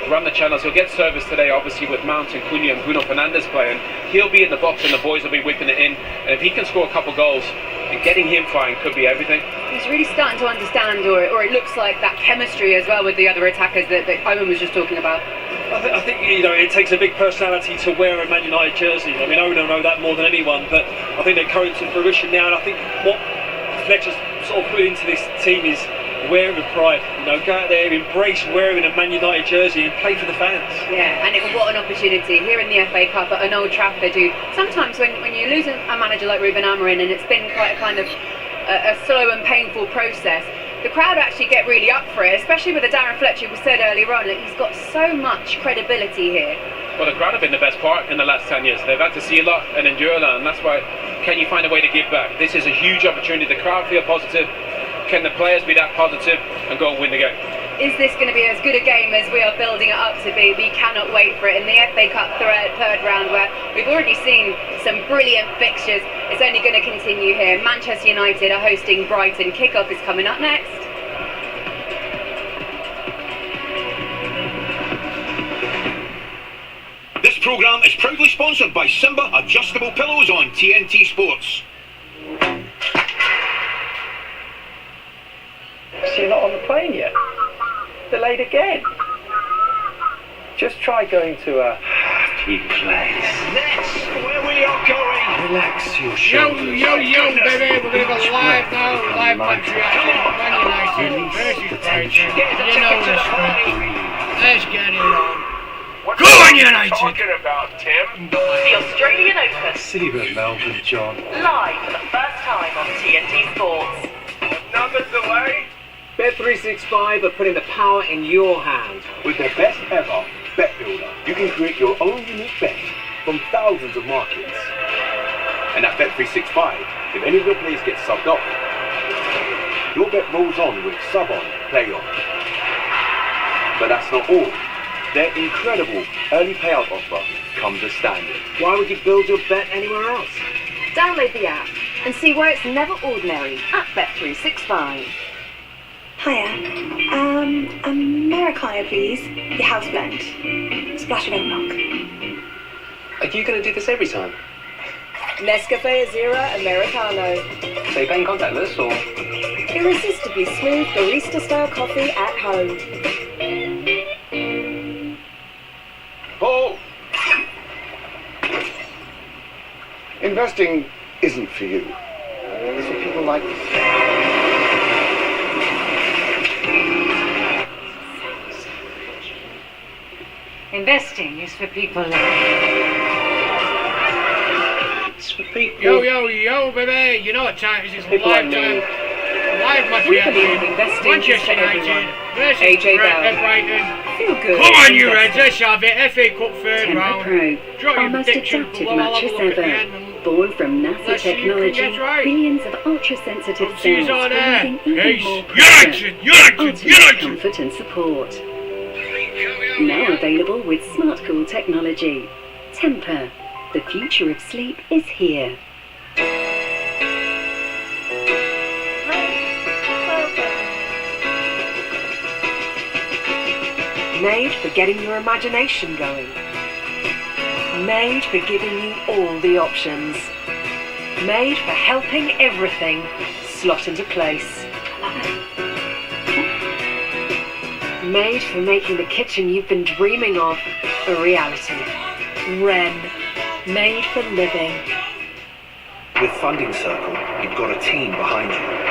run the channels. He'll get service today, obviously, with Mount and Cunha and Bruno Fernandes playing. He'll be in the box and the boys will be whipping it in. And if he can score a couple goals, and getting him firing could be everything. He's really starting to understand, or it looks like that chemistry as well with the other attackers that Owen was just talking about. I think it takes a big personality to wear a Man United jersey. I mean, Owen will know that more than anyone, but I think they're coming to fruition now, and I think what Fletcher's sort of put into this team is wear it with pride. Go out there, embrace wearing a Man United jersey and play for the fans. Yeah, and what an opportunity here in the FA Cup at an Old Trafford. Sometimes when you lose a manager like Ruben Amorim, and it's been quite a kind of a slow and painful process, the crowd actually get really up for it, especially with the Darren Fletcher who said earlier on that he's got so much credibility here. Well, the crowd have been the best part in the last 10 years. They've had to see a lot and endure a lot, and that's why, can you find a way to give back? This is a huge opportunity. The crowd feel positive. Can the players be that positive and go and win the game? Is this going to be as good a game as we are building it up to be? We cannot wait for it. In the FA Cup third round, where we've already seen some brilliant fixtures, it's only going to continue here. Manchester United are hosting Brighton. Kickoff is coming up next. This programme is proudly sponsored by Simba Adjustable Pillows on TNT Sports. So you're not on the plane yet? Delayed again? Just try going to a happy place. That's where we are going. Relax your shoulders. Yo, baby, we're gonna go live now. Live country action. Man United versus Brighton. You know the score. Let's get it on. Go on, United! What are you talking about, Tim? The Australian Open. See you at Melbourne, John. Live for the first time on TNT Sports. Another delay? Bet365 are putting the power in your hand. With their best ever bet builder, you can create your own unique bet from thousands of markets. And at Bet365, if any of your players get subbed off, your bet rolls on with sub on, play on. But that's not all. Their incredible early payout offer comes as standard. Why would you build your bet anywhere else? Download the app and see where it's never ordinary at Bet365. Hiya. Americano, please. Your house blend. Splash of oat milk. Are you going to do this every time? Nescafe Azera Americano. So you're paying contactless or? Irresistibly smooth barista-style coffee at home. Oh! Investing isn't for you. It's for people like Investing is for people like... It's for people... Yo, baby! You know what time it is? It's live time. Live match reaction. Manchester United versus Brighton. Feel good. Come on, you Reds, let's have it. FA Cup third round. Pro, Drop our your most prediction adaptive below. I'll have a mattress look at the ever. end and Born from NASA let's see who can technology, get right. billions of ultra-sensitive cells She's on there. providing Peace. even more pressure, United. ultimate comfort and support. Now available with Smart Cool technology. Temper. The future of sleep is here. Made for getting your imagination going. Made for giving you all the options. Made for helping everything slot into place. Made for making the kitchen you've been dreaming of a reality. Wren. Made for living. With Funding Circle, you've got a team behind you.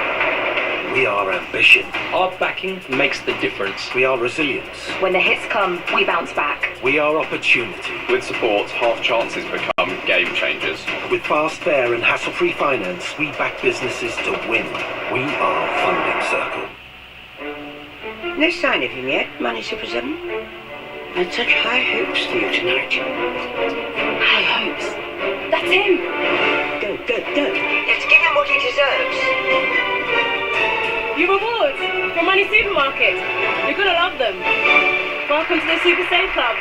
We are ambition. Our backing makes the difference. We are resilience. When the hits come, we bounce back. We are opportunity. With support, half chances become game changers. With fast, fair and hassle-free finance, we back businesses to win. We are Funding Circle. No sign of him yet, Money Super 7. And such high hopes for you tonight. High hopes. That's him. Go. Let's give him what he deserves. Your rewards from Money Supermarket. You're going to love them. Welcome to the Super Save Club.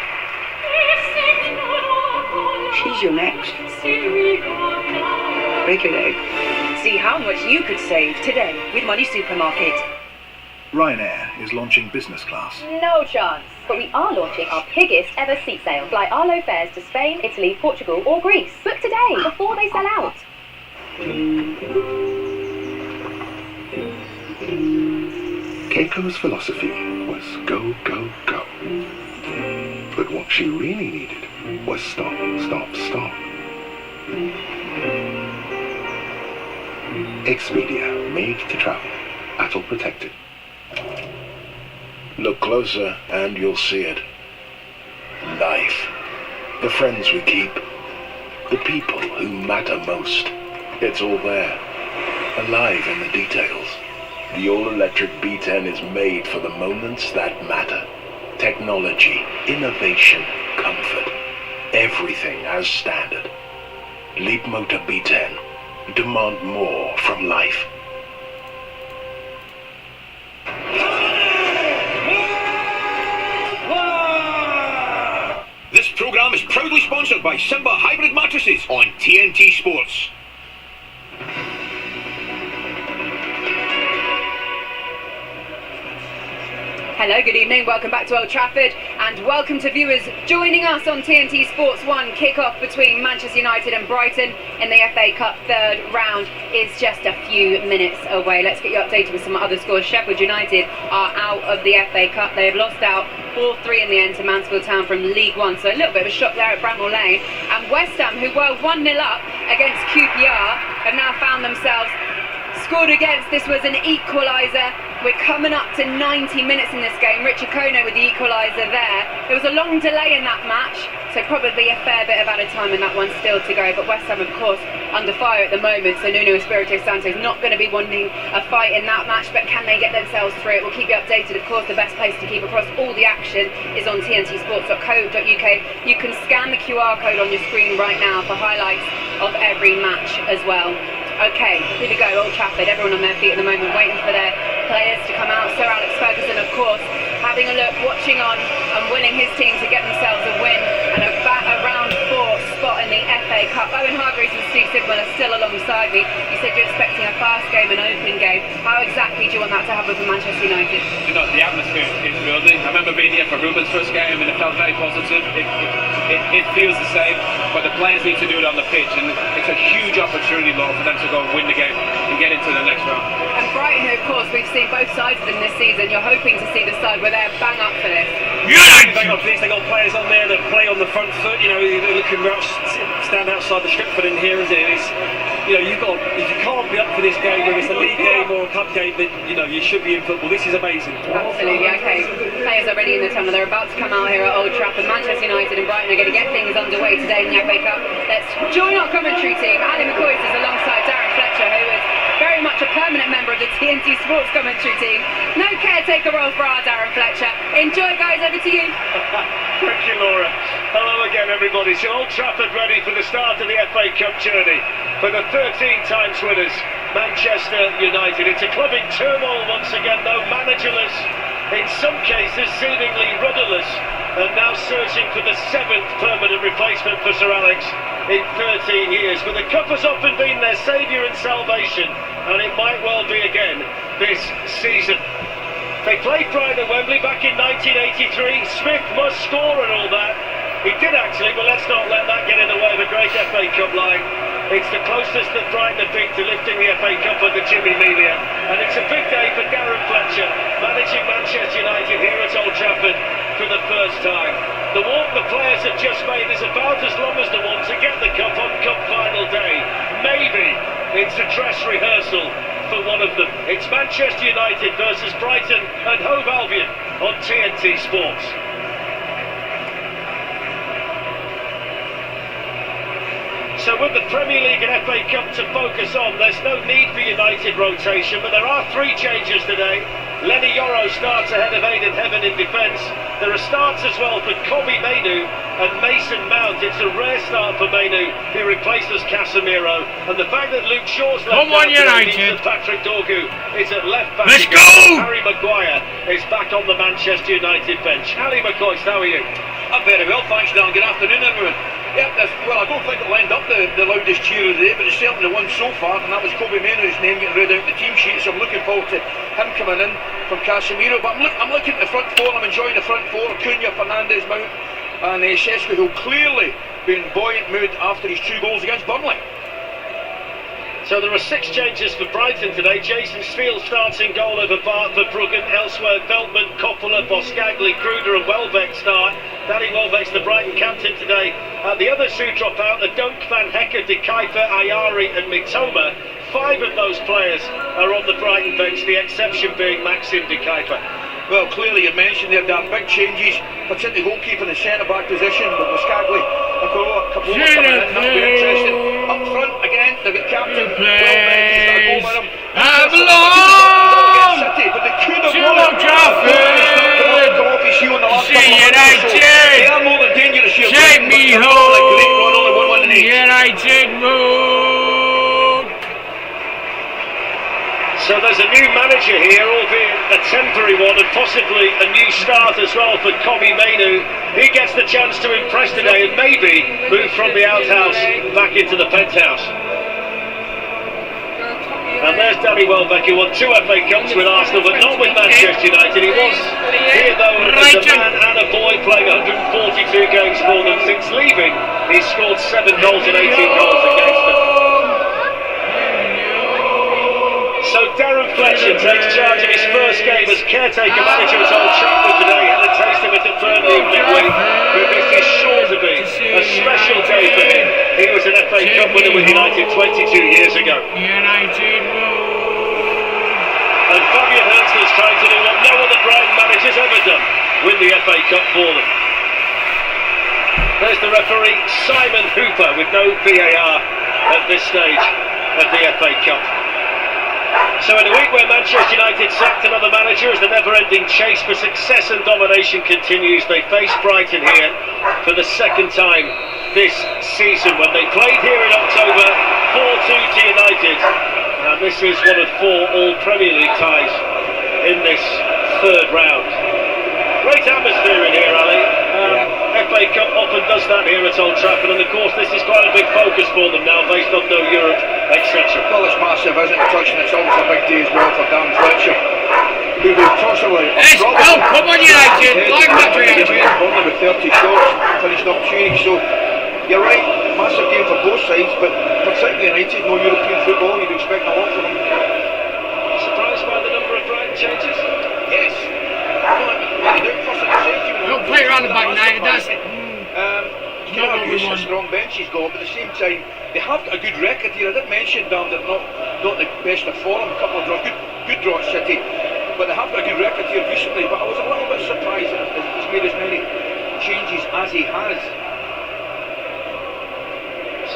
She's your next. Break a leg. See how much you could save today with Money Supermarket. Ryanair is launching business class. No chance. But we are launching our biggest ever seat sale. Fly our low fares to Spain, Italy, Portugal or Greece. Book today before they sell out. Keiko's philosophy was go, go, go. But what she really needed was stop, stop, stop. Expedia, made to travel. ATOL protected. Look closer and you'll see it. Life. The friends we keep. The people who matter most. It's all there. Alive in the details. The all-electric B10 is made for the moments that matter. Technology, innovation, comfort. Everything as standard. Leap Motor B10. Demand more from life. This programme is proudly sponsored by Simba Hybrid Mattresses on TNT Sports. Hello, good evening, welcome back to Old Trafford and welcome to viewers joining us on TNT Sports 1. Kick-off between Manchester United and Brighton in the FA Cup third round is just a few minutes away. Let's get you updated with some other scores. Sheffield United are out of the FA Cup. They have lost out 4-3 in the end to Mansfield Town from League One, so a little bit of a shock there at Bramall Lane. And West Ham, who were 1-0 up against QPR, have now found themselves scored against. This was an equaliser. We're coming up to 90 minutes in this game. Richard Kono with the equaliser there. There was a long delay in that match, so probably a fair bit of added time in that one still to go. But West Ham, of course, under fire at the moment, so Nuno Espirito Santo is not going to be wanting a fight in that match, but can they get themselves through it? We'll keep you updated. Of course, the best place to keep across all the action is on tntsports.co.uk. You can scan the QR code on your screen right now for highlights of every match as well. Okay, here we go, Old Trafford, everyone on their feet at the moment, waiting for their players to come out. Sir Alex Ferguson, of course, having a look, watching on and willing his team to get themselves a win and a round 4 spot in the FA Cup. Owen Hargreaves and Steve Sidwell are still alongside me. You said you're expecting a fast game, an open game. How exactly do you want that to happen for Manchester United? You know, the atmosphere is building. I remember being here for Ruben's first game and it felt very positive. It feels the same, but the players need to do it on the pitch, and it's a huge opportunity, Lord, for them to go and win the game and get into the next round. And Brighton, of course, we've seen both sides of them this season. You're hoping to see the side where they're bang up for this. They've got players on there that play on the front foot. You know, they're looking stand outside the Stretford in here, isn't it? It's, you know, if you can't be up for this game, whether it's a league game or a cup game, then you know you should be in football. This is amazing. Absolutely. Okay, players already in the tunnel. They're about to come out here at Old Trafford. Manchester United and Brighton are going to get things underway today in the FA Cup. Let's join our commentary team. Ali McCoy is alongside Darren Fletcher, who is very much a permanent member of the TNT Sports commentary team. No caretaker role for our Darren Fletcher. Enjoy, guys, over to you. Thank you, Laura. Hello again, everybody. So Old Trafford ready for the start of the FA Cup journey for the 13 times winners, Manchester United. It's a club in turmoil once again, though, managerless, in some cases seemingly rudderless, and now searching for the 7th permanent replacement for Sir Alex in 13 years. But the cup has often been their saviour and salvation, and it might well be again this season. They played Brighton at Wembley back in 1983. Smith must score and all that. He did actually, but let's not let that get in the way of a great FA Cup line. It's the closest that Brighton have been to lifting the FA Cup under Jimmy Melia. And it's a big day for Darren Fletcher, managing Manchester United here at Old Trafford for the first time. The walk the players have just made is about as long as the one to get the cup on cup final day. Maybe it's a dress rehearsal for one of them. It's Manchester United versus Brighton and Hove Albion on TNT Sports. So with the Premier League and FA Cup to focus on, there's no need for United rotation, but there are 3 changes today. Lenny Yoro starts ahead of Aidan Heaven in defence. There are starts as well for Kobbie Mainoo and Mason Mount. It's a rare start for Mainoo, who replaces Casemiro. And the fact that Luke Shaw's left out today means that Patrick Dorgu is at left back. Let's go! Harry Maguire is back on the Manchester United bench. Ali McCoy, how are you? I'm very well, thanks, Dan. Good afternoon, everyone. Yep, well, I don't think it'll end up the the loudest cheer of the day, but it's certainly the one so far, and that was Kobe Mainoo's name getting read out in the team sheet, so I'm looking forward to him coming in from Casemiro. But I'm looking at the front four, I'm enjoying the front four, Cunha, Fernandes, Mount and Šeško, who'll clearly be in buoyant mood after his 2 goals against Burnley. So there are 6 changes for Brighton today. Jason Steele starts in goal over Bart for Bruggen. Elsewhere, Veltman, Coppola, Boscagli, Kruder and Welbeck start. Danny Welbeck's the Brighton captain today. The others who drop out are Dunk, Van Hecker, De Kuyper, Ayari and Mitoma. 5 of those players are on the Brighton bench, the exception being Maxim De Kuyper. Well, clearly you mentioned there are big changes, particularly goalkeeper in the centre-back position, with Boscagli and Coppola coming in. That'll be interesting. Up front, again, they've got captain Welbeck, he's got a goal with him. City, but they could have won it. Come off his heel in the last couple of minutes, so they are more than dangerous here. Take me home, United move. So there's a new manager here, albeit a temporary one, and possibly a new start as well for Kobe Mainoo. He gets the chance to impress today and maybe move from the outhouse back into the penthouse. And there's Danny Welbeck, who won 2 FA Cups with Arsenal, but not with Manchester United. He was here, though, as a man and a boy, playing 142 games for them. Since leaving, he's scored 7 goals and 18 goals against them. So Darren Fletcher takes charge of his first game as caretaker manager at Old Trafford today. Had a taste of it at Burnley in midweek, but this is sure to be a special day for him. He was an FA Cup winner with United 22 years ago. United and Fabian Hurst's trying to do what no other Brighton manager's ever done, win the FA Cup for them. There's the referee, Simon Hooper, with no VAR at this stage of the FA Cup. So in a week where Manchester United sacked another manager as the never-ending chase for success and domination continues, they face Brighton here for the 2nd time this season. When they played here in October, 4-2 to United, and this is one of 4 all-Premier League ties in this 3rd round. Great atmosphere in here, Ali. FA Cup often does that here at Old Trafford, and of course this is quite a big focus for them now, based on no Europe, etc. Well, it's massive, isn't it, touching? It's always a big day as well for Dan Fletcher, who will possibly... Let's go, come on United, live match reaction. Burnley with 30 shots, finished opportunity, so you're right, massive game for both sides, but particularly United, no European football, you'd expect a lot from them. Surprised by the number of Brighton changes? Yes. Don't play around the back, United, that's it. You can argue it's a strong bench he's got, but at the same time, they have got a good record here. I did mention, Dan, they're not the best of form, a couple of draws, good draw at City, but they have got a good record here recently. But I was a little bit surprised that he's made as many changes as he has.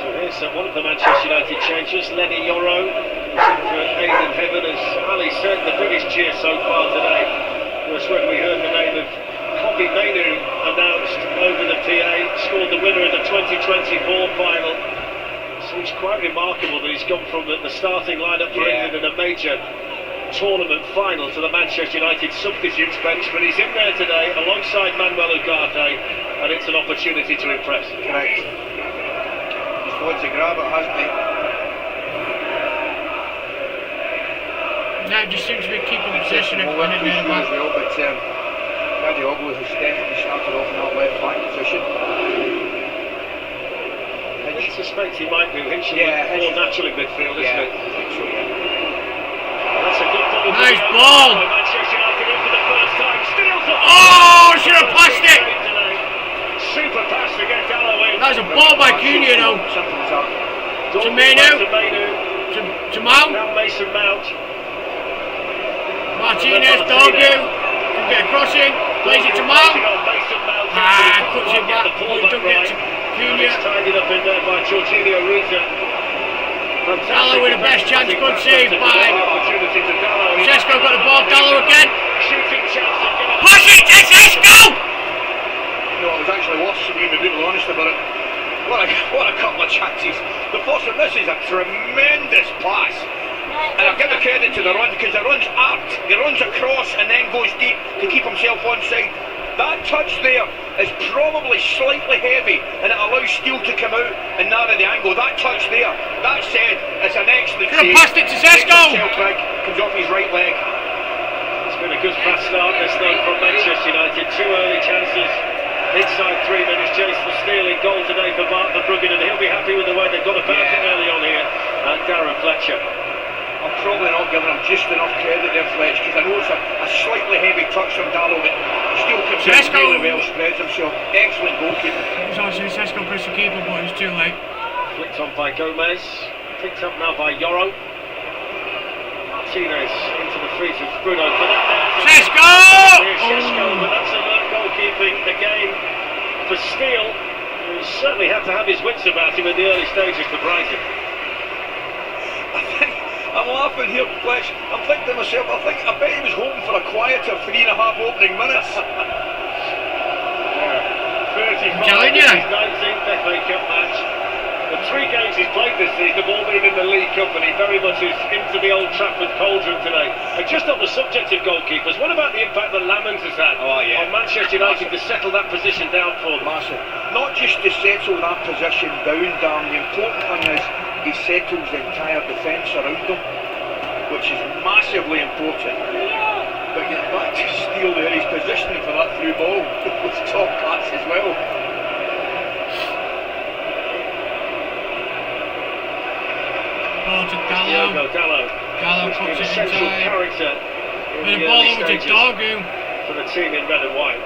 So here's one of the Manchester United changes, Lenny Yoro, who's in for aid in heaven, as Ali said, the biggest cheer so far today was when we heard the name of Kobe Mainoo announced over the PA, scored the winner in the 2024 final. So it's quite remarkable that he's gone from the starting lineup for England in a major tournament final to the Manchester United substitutes bench, but he's in there today alongside Manuel Ugarte, and it's an opportunity to impress. Correct. He's wanted to grab it, hasn't he? No, just seems to be keeping possession of it as well, but Diogo has definitely started off in that left back position. I suspect he might be Hinch more natural in midfield, isn't it? I think so, That's a good double. Nice ball! Manchester United in for the first time. Steals it! Oh, should have passed it! Super pass to get Galloway. That was a ball by Cunha, you know. To Mainoo. To Mount. Now Mason Mount. Martinez, Dogu. Can get a cross in. Plays it to Mount. Cuts it back. Don't get to Cunha. It's tidied up in there by Jorginho Ruta. Dallow with the best chance. Good save by Šeško. Got the ball. Dallow again. Shooting chance. Push it, Šeško! No, it was actually worse, to be brutally honest about it. What a couple of chances. The first one, this is a tremendous pass. And I'll give the credit to the run, because the run's arced. He runs across and then goes deep to keep himself onside. That touch there is probably slightly heavy, and it allows Steele to come out and narrow the angle. Tango. That touch there, that said, it's an excellent Could have save. passed it to Sesko. Big, comes off his right leg. It's been a good fast start this though from Manchester United. 2 early chances inside 3 minutes. Jason Steele in goal today for Mark Verbruggen, and he'll be happy with the way they've got about it early on here. And Darren Fletcher. I'm probably not giving him just enough credit there, Fletch, because I know it's a slightly heavy touch from Dallo, but Steele comes in really well, spreads himself. Excellent goalkeeper. It was actually Sesko pressed the keeper, but it was too late. Flicked on by Gomez. Picked up now by Yoro. Martinez into the feet of Bruno Fernandes. Sesko! Sesko, but that's alert goalkeeping again for Steele, who certainly had to have his wits about him in the early stages for Brighton. I'm laughing here, Fletch. I'm thinking to myself, I bet he was hoping for a quieter 3.5 opening minutes. 35 in his 19th FA Cup match. The 3 games he's played this season have all been in the League Cup, and he very much is into the Old Trafford cauldron today. And just on the subject of goalkeepers, what about the impact that Lamont has had on Manchester United to settle that position down for them? Massive. Not just to settle that position down, Dan. The important thing is he settles the entire defence around him, which is massively important. But getting back to Steele there, his positioning for that through ball was top class as well. Ball to Dallo. Dallo puts it inside. With the ball over to Dorgu. For the team in red and white.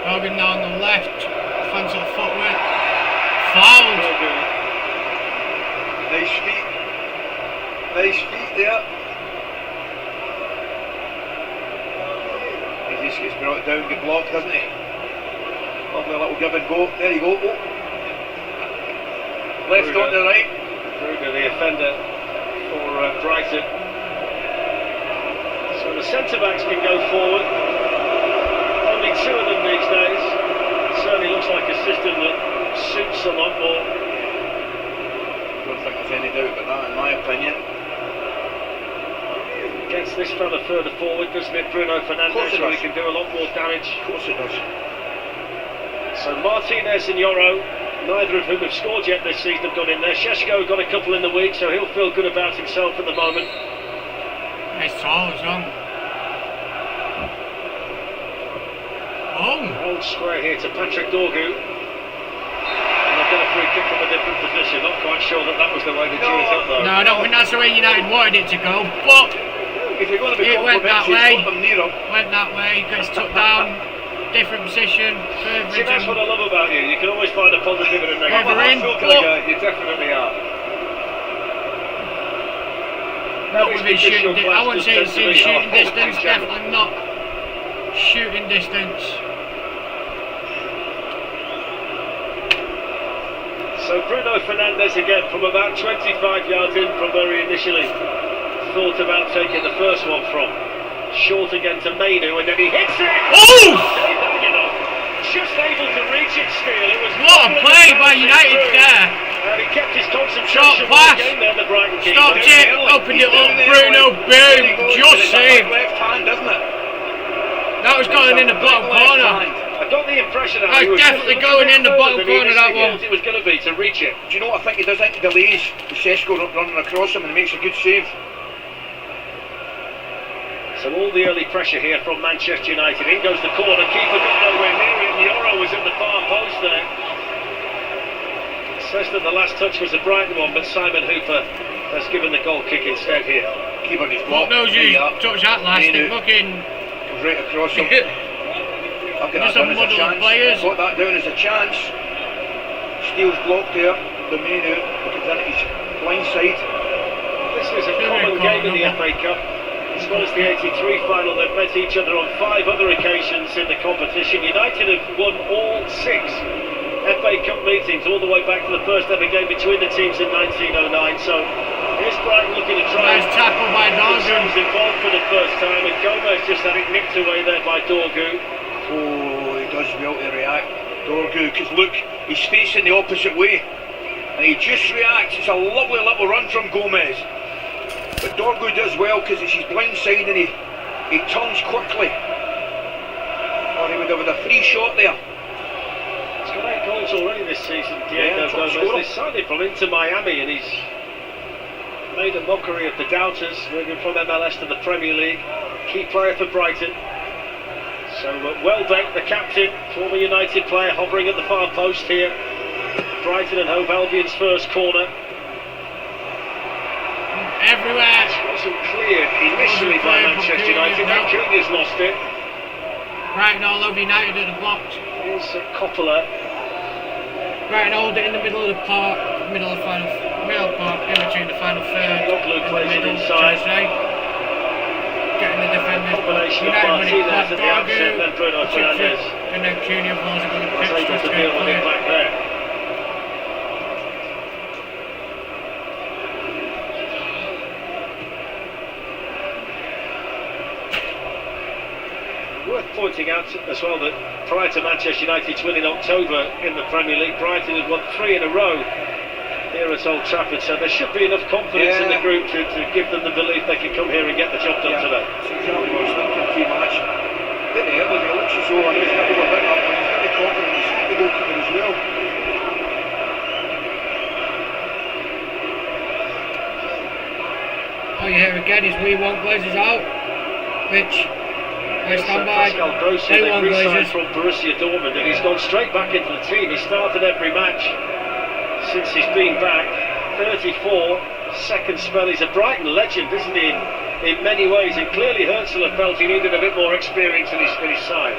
Dorgu now on the left. Offensive footwork. Fouled. Nice feet there. He just gets brought down, get blocked, doesn't he? Lovely little give and go. There you go. Oh. Left on the right. Bruno, the offender for Brighton. So the centre-backs can go forward. Only 2 of them these days. Certainly looks like a system that suits a lot more. I don't think there's any doubt about that, in my opinion. Gets this fella further forward, doesn't it, Bruno Fernandes, so he can do a lot more damage. Of course it does. So Martinez and Yoro, neither of whom have scored yet this season, have got in there. Šeško got a couple in the week, so he'll feel good about himself at the moment. Nice tall as well. Old square here to Patrick Dorgu. And they've got a free kick from a different position. Not quite sure that was the way they drew it up though. No, I don't think that's the way United wanted it to go, but if you're going to be it went that way. Went that way, gets took down, different position. See, that's what I love about you. You can always find a positive and a negative. You definitely are. Not within shooting distance. I wouldn't say it's in shooting distance, definitely not shooting distance. So Bruno Fernandes again from about 25 yards in from where he initially thought about taking the first one from. Short again to Mainu, and then he hits it! Oh! Just able to reach it still. It was what a play by United there! And he kept his concentration shot pass! Again there, the Brighton keeper. Stopped it, opened it up, Bruno, boom! Just saved! Left hand, doesn't it? That was going in the bottom corner. I got the impression that he was definitely going in the bottom corner, that one. It was going to be to reach it. Do you know what I think he does? I think he delays Šeško running across him and he makes a good save. So all the early pressure here from Manchester United. In goes the corner, keeper got nowhere near it. Yoro was in the far post there. It says that the last touch was a Brighton one, but Simon Hooper has given the goal kick instead here. Keeper gets blocked. Knows you touched that last thing, looking right across him. I've got that down as a chance. Got that down as a chance. Steele's blocked there. The Mainu comes in at his blind side. This is a common game in the FA Cup. As well as the 83 final, they've met each other on 5 other occasions in the competition. United have won all 6 FA Cup meetings, all the way back to the first ever game between the teams in 1909. So here's Brighton looking to try. Nice tackle by Dorgu. Involved for the first time, and Gomez just had it nicked away there by Dorgu. Oh, he does well to react, Dorgu, because look, he's facing the opposite way, and he just reacts. It's a lovely little run from Gomez. But Dorgu does well because it's his blind side and he turns quickly. Or he would have had a free shot there. He's got 8 goals goals already this season, Diego top Gomez. scorer. They signed him from Inter Miami, and he's made a mockery of the doubters, moving from MLS to the Premier League. Key player for Brighton. So Welbeck, the captain, former United player, hovering at the far post here. Brighton and Hove Albion's first corner. Everywhere. It wasn't cleared initially by Manchester United. Now Cunha's lost it. Brighton all over United at the box. Here's Coppola. Brighton hold it in the middle of the park, middle park, in between the final third. Blue plays it inside. Getting the defenders. Combination of United winning Martinez at the outset, then Bruno Fernandes. And then Cunha blows it on the Was pitch. able to deal with it back there. Worth pointing out as well that prior to Manchester United's win in October in the Premier League, Brighton had won 3 in a row here at Old Trafford, so there should be enough confidence in the group to give them the belief they can come here and get the job done today. That's exactly what I was thinking, pre-match. Didn't he? It looks as though I know he's got to go bit up, but he's very confident. He's got the goalkeeper as well. All you hear again is we want Glazers out, which I stand by. Pascal Gross, They they've want re-signed Glazers. from Borussia Dortmund, and he's gone straight back into the team. He started every match since he's been back. 34, second spell. He's a Brighton legend, isn't he, in many ways, and clearly Hertzler felt he needed a bit more experience in his side.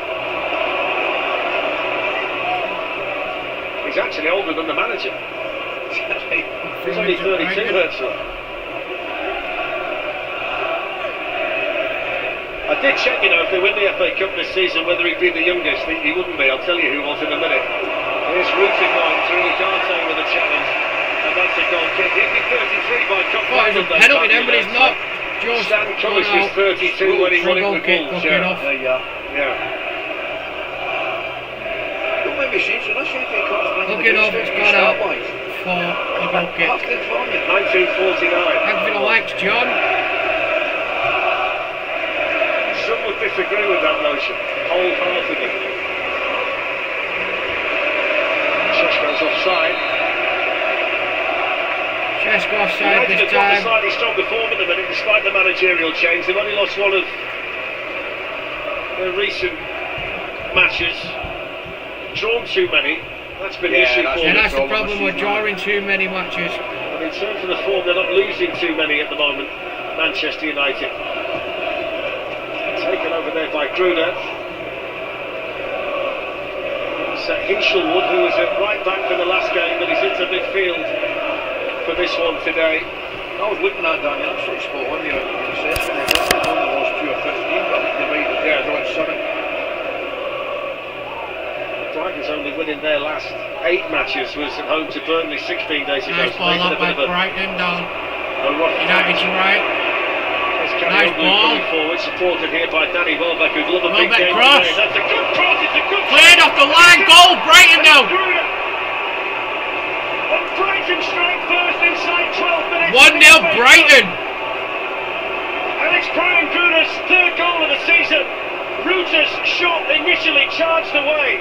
He's actually older than the manager. He's only 32, Hertzler. I did check, if they win the FA Cup this season, whether he'd be the youngest. He wouldn't be. I'll tell you who was in a minute. Here's Ruta going through, Ugarte with a challenge, and that's a goal kick. He'd be 33 by cup final. It's a penalty then, but he's not. Just Stan Cullis was 32 when he won it with Wolves. Off. There you are. Yeah. Don't make me change it. That's FA Cup's playing Look it up, it's gone out for a goal kick. 1949. Everything likes John. Some would disagree with that notion, wholeheartedly. Šeško's offside. Šeško offside United this have got a time. slightly stronger form at the minute, despite the managerial change. They've only lost one of their recent matches. Drawn too many. That's been the issue for them. Yeah, that's the problem. We're drawing too many matches. But in terms of the form, they're not losing too many at the moment. Manchester United. Taken over there by Gruner. It's Hinchelwood, who was at right back for the last game, but he's into midfield for this one today. I was looking at that, you're absolutely spot on there. You said they've only lost 2 or 15, but you're right, they're drawing 7. Brighton's only winning their last 8 matches was at home to Burnley 16 days ago. Nice ball up by Brighton down. United's right. Nice ball. Forward, supported here by Danny Welbeck, who'd love a big Welbeck game cross. today. That's a good cross, it's a good Cleared off the line, goal, Brighton now. And Brighton strike first inside 12 minutes. 1-0 Brighton. And it's Brian Gruner's 3rd goal of the season. Ruta's shot initially charged away,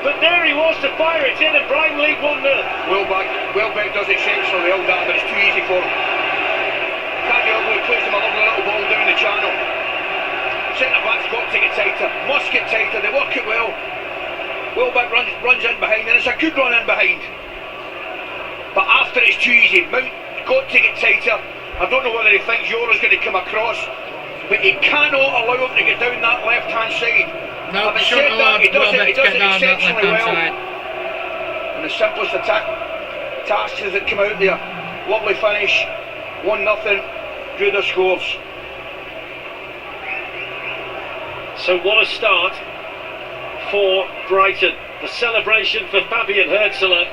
but there he was to fire it in, and Brighton lead 1-0. Welbeck does exceptionally well, that, but it's too easy for him. Can't get over, plays him a lovely little ball down the channel. Centre back's got to get tighter, must get tighter, they work it well. Welbeck runs in behind, and it's a good run in behind. But after it's too easy, Mount got to get tighter. I don't know whether he thinks Yora's going to come across, but he cannot allow him to get down that left hand side. No, Having shouldn't said allow that, he does Welbeck to get it down that exceptionally left-hand well. side. And the simplest tasks that come out there. Lovely finish, 1-0. Gruder scores. So what a start for Brighton. The celebration for Fabian Hertzler.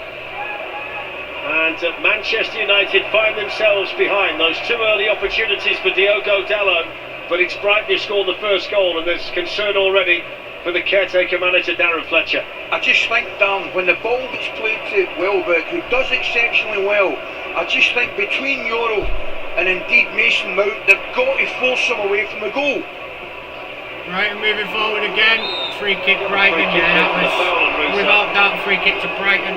And Manchester United find themselves behind those 2 early opportunities for Diogo Dalot. But it's Brighton who scored the first goal, and there's concern already for the caretaker manager Darren Fletcher. I just think, Dan, when the ball gets played to Welbeck, who does exceptionally well, I just think between Euro and indeed Mason Mount, they've got to force him away from the goal. Brighton moving forward again. free kick Brighton. Yeah, that was without doubt free kick to Brighton.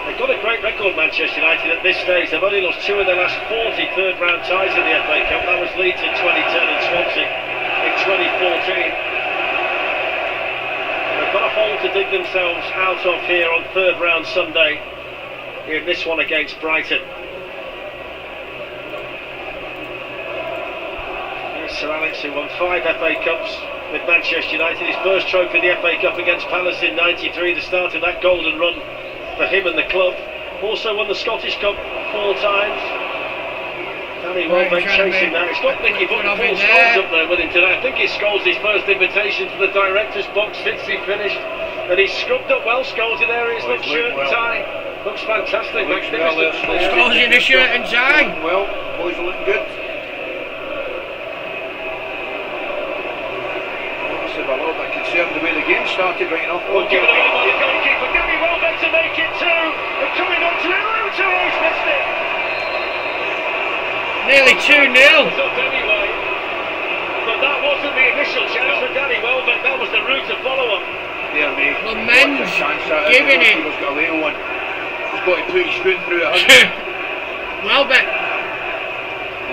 They've got a great record, Manchester United, at this stage. They've only lost 2 of their last 40 third-round ties in the FA Cup. That was Leeds in 2010 and Swansea in 2014. They've got a hole to dig themselves out of here on third-round Sunday in this one against Brighton. Here's Sir Alex, who won 5 FA Cups with Manchester United. His first trophy in the FA Cup against Palace in '93, the start of that golden run for him and the club. Also won the Scottish Cup 4 times. Danny Welbeck chasing that. It's got Nicky Butt and Paul Scholes up there with him today. I think it's Scholes' first invitation to the director's box since he finished. And he's scrubbed up well, Scholes, in areas like shirt and tie. Looks fantastic, magnificent. Scholes in a shirt and tie. Well, boys are looking good. Obviously, a little bit concerned the way the game started right enough. Well, give it away by the goalkeeper. Danny Welbeck to make it 2. And coming on to it, Rooter's missed it. Nearly 2-0. Anyway, but that wasn't the initial chance for Danny Welbeck. That was the Rooter follow-up. Dear me. Well, men's giving it. He's got a little one. He's got to put his foot through it. Welbeck.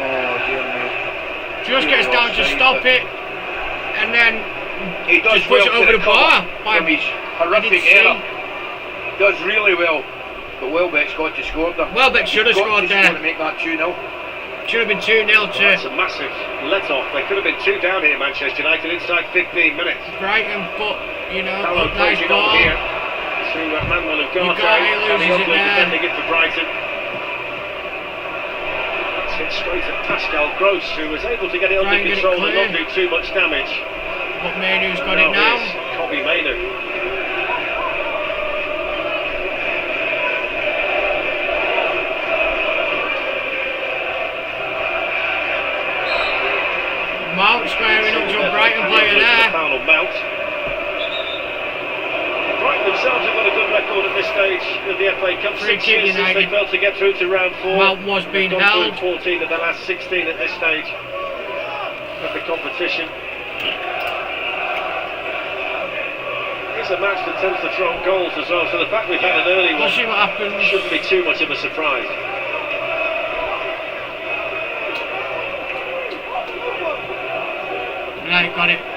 Oh, dear me. Just gets down to stop it. And then he does just puts well it over the bar. From his horrific error. Does really well. But Welbeck's got to score there. Welbeck should have scored there. To make that 2-0. Should have been 2-0 to... That's a massive let-off. They could have been 2 down here, Manchester United, inside 15 minutes. Brighton, but, you know, nice ball. Here to Manuel Ugarte. Loses it there. Defending it for Brighton. That's hit straight at Pascal Gross, who was able to get it under control and not do too much damage. But Mainoo's got it now. Kobbie Mainoo. Mount squaring up to a Brighton player there. Mount. Brighton themselves have got a good record at this stage of the FA Cup. 6 years since they failed to get through to round 4. Mount was being held. 14 of the last 16 at this stage of the competition. It's a match that tends to throw up goals as well, so the fact we've had an early one see what happens. Shouldn't be too much of a surprise. Right, got it. 1.5.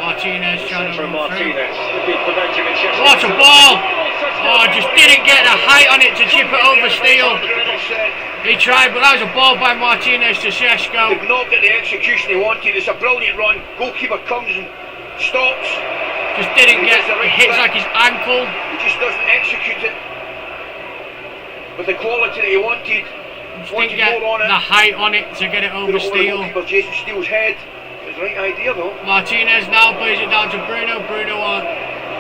Martinez trying to run Martinez. through. What a ball! Oh, just didn't get the height on it to chip it over Steele. He tried, but that was a ball by Martinez to Šeško. They've not got the execution they wanted. It's a brilliant run. Goalkeeper comes and stops. Just didn't get it. Hits like his ankle. He just doesn't execute it with the quality that he wanted. Didn't get the height on it to get it over Steele. Jason Steele's head. It's the right idea though. Martinez now plays it down to Bruno. Bruno on.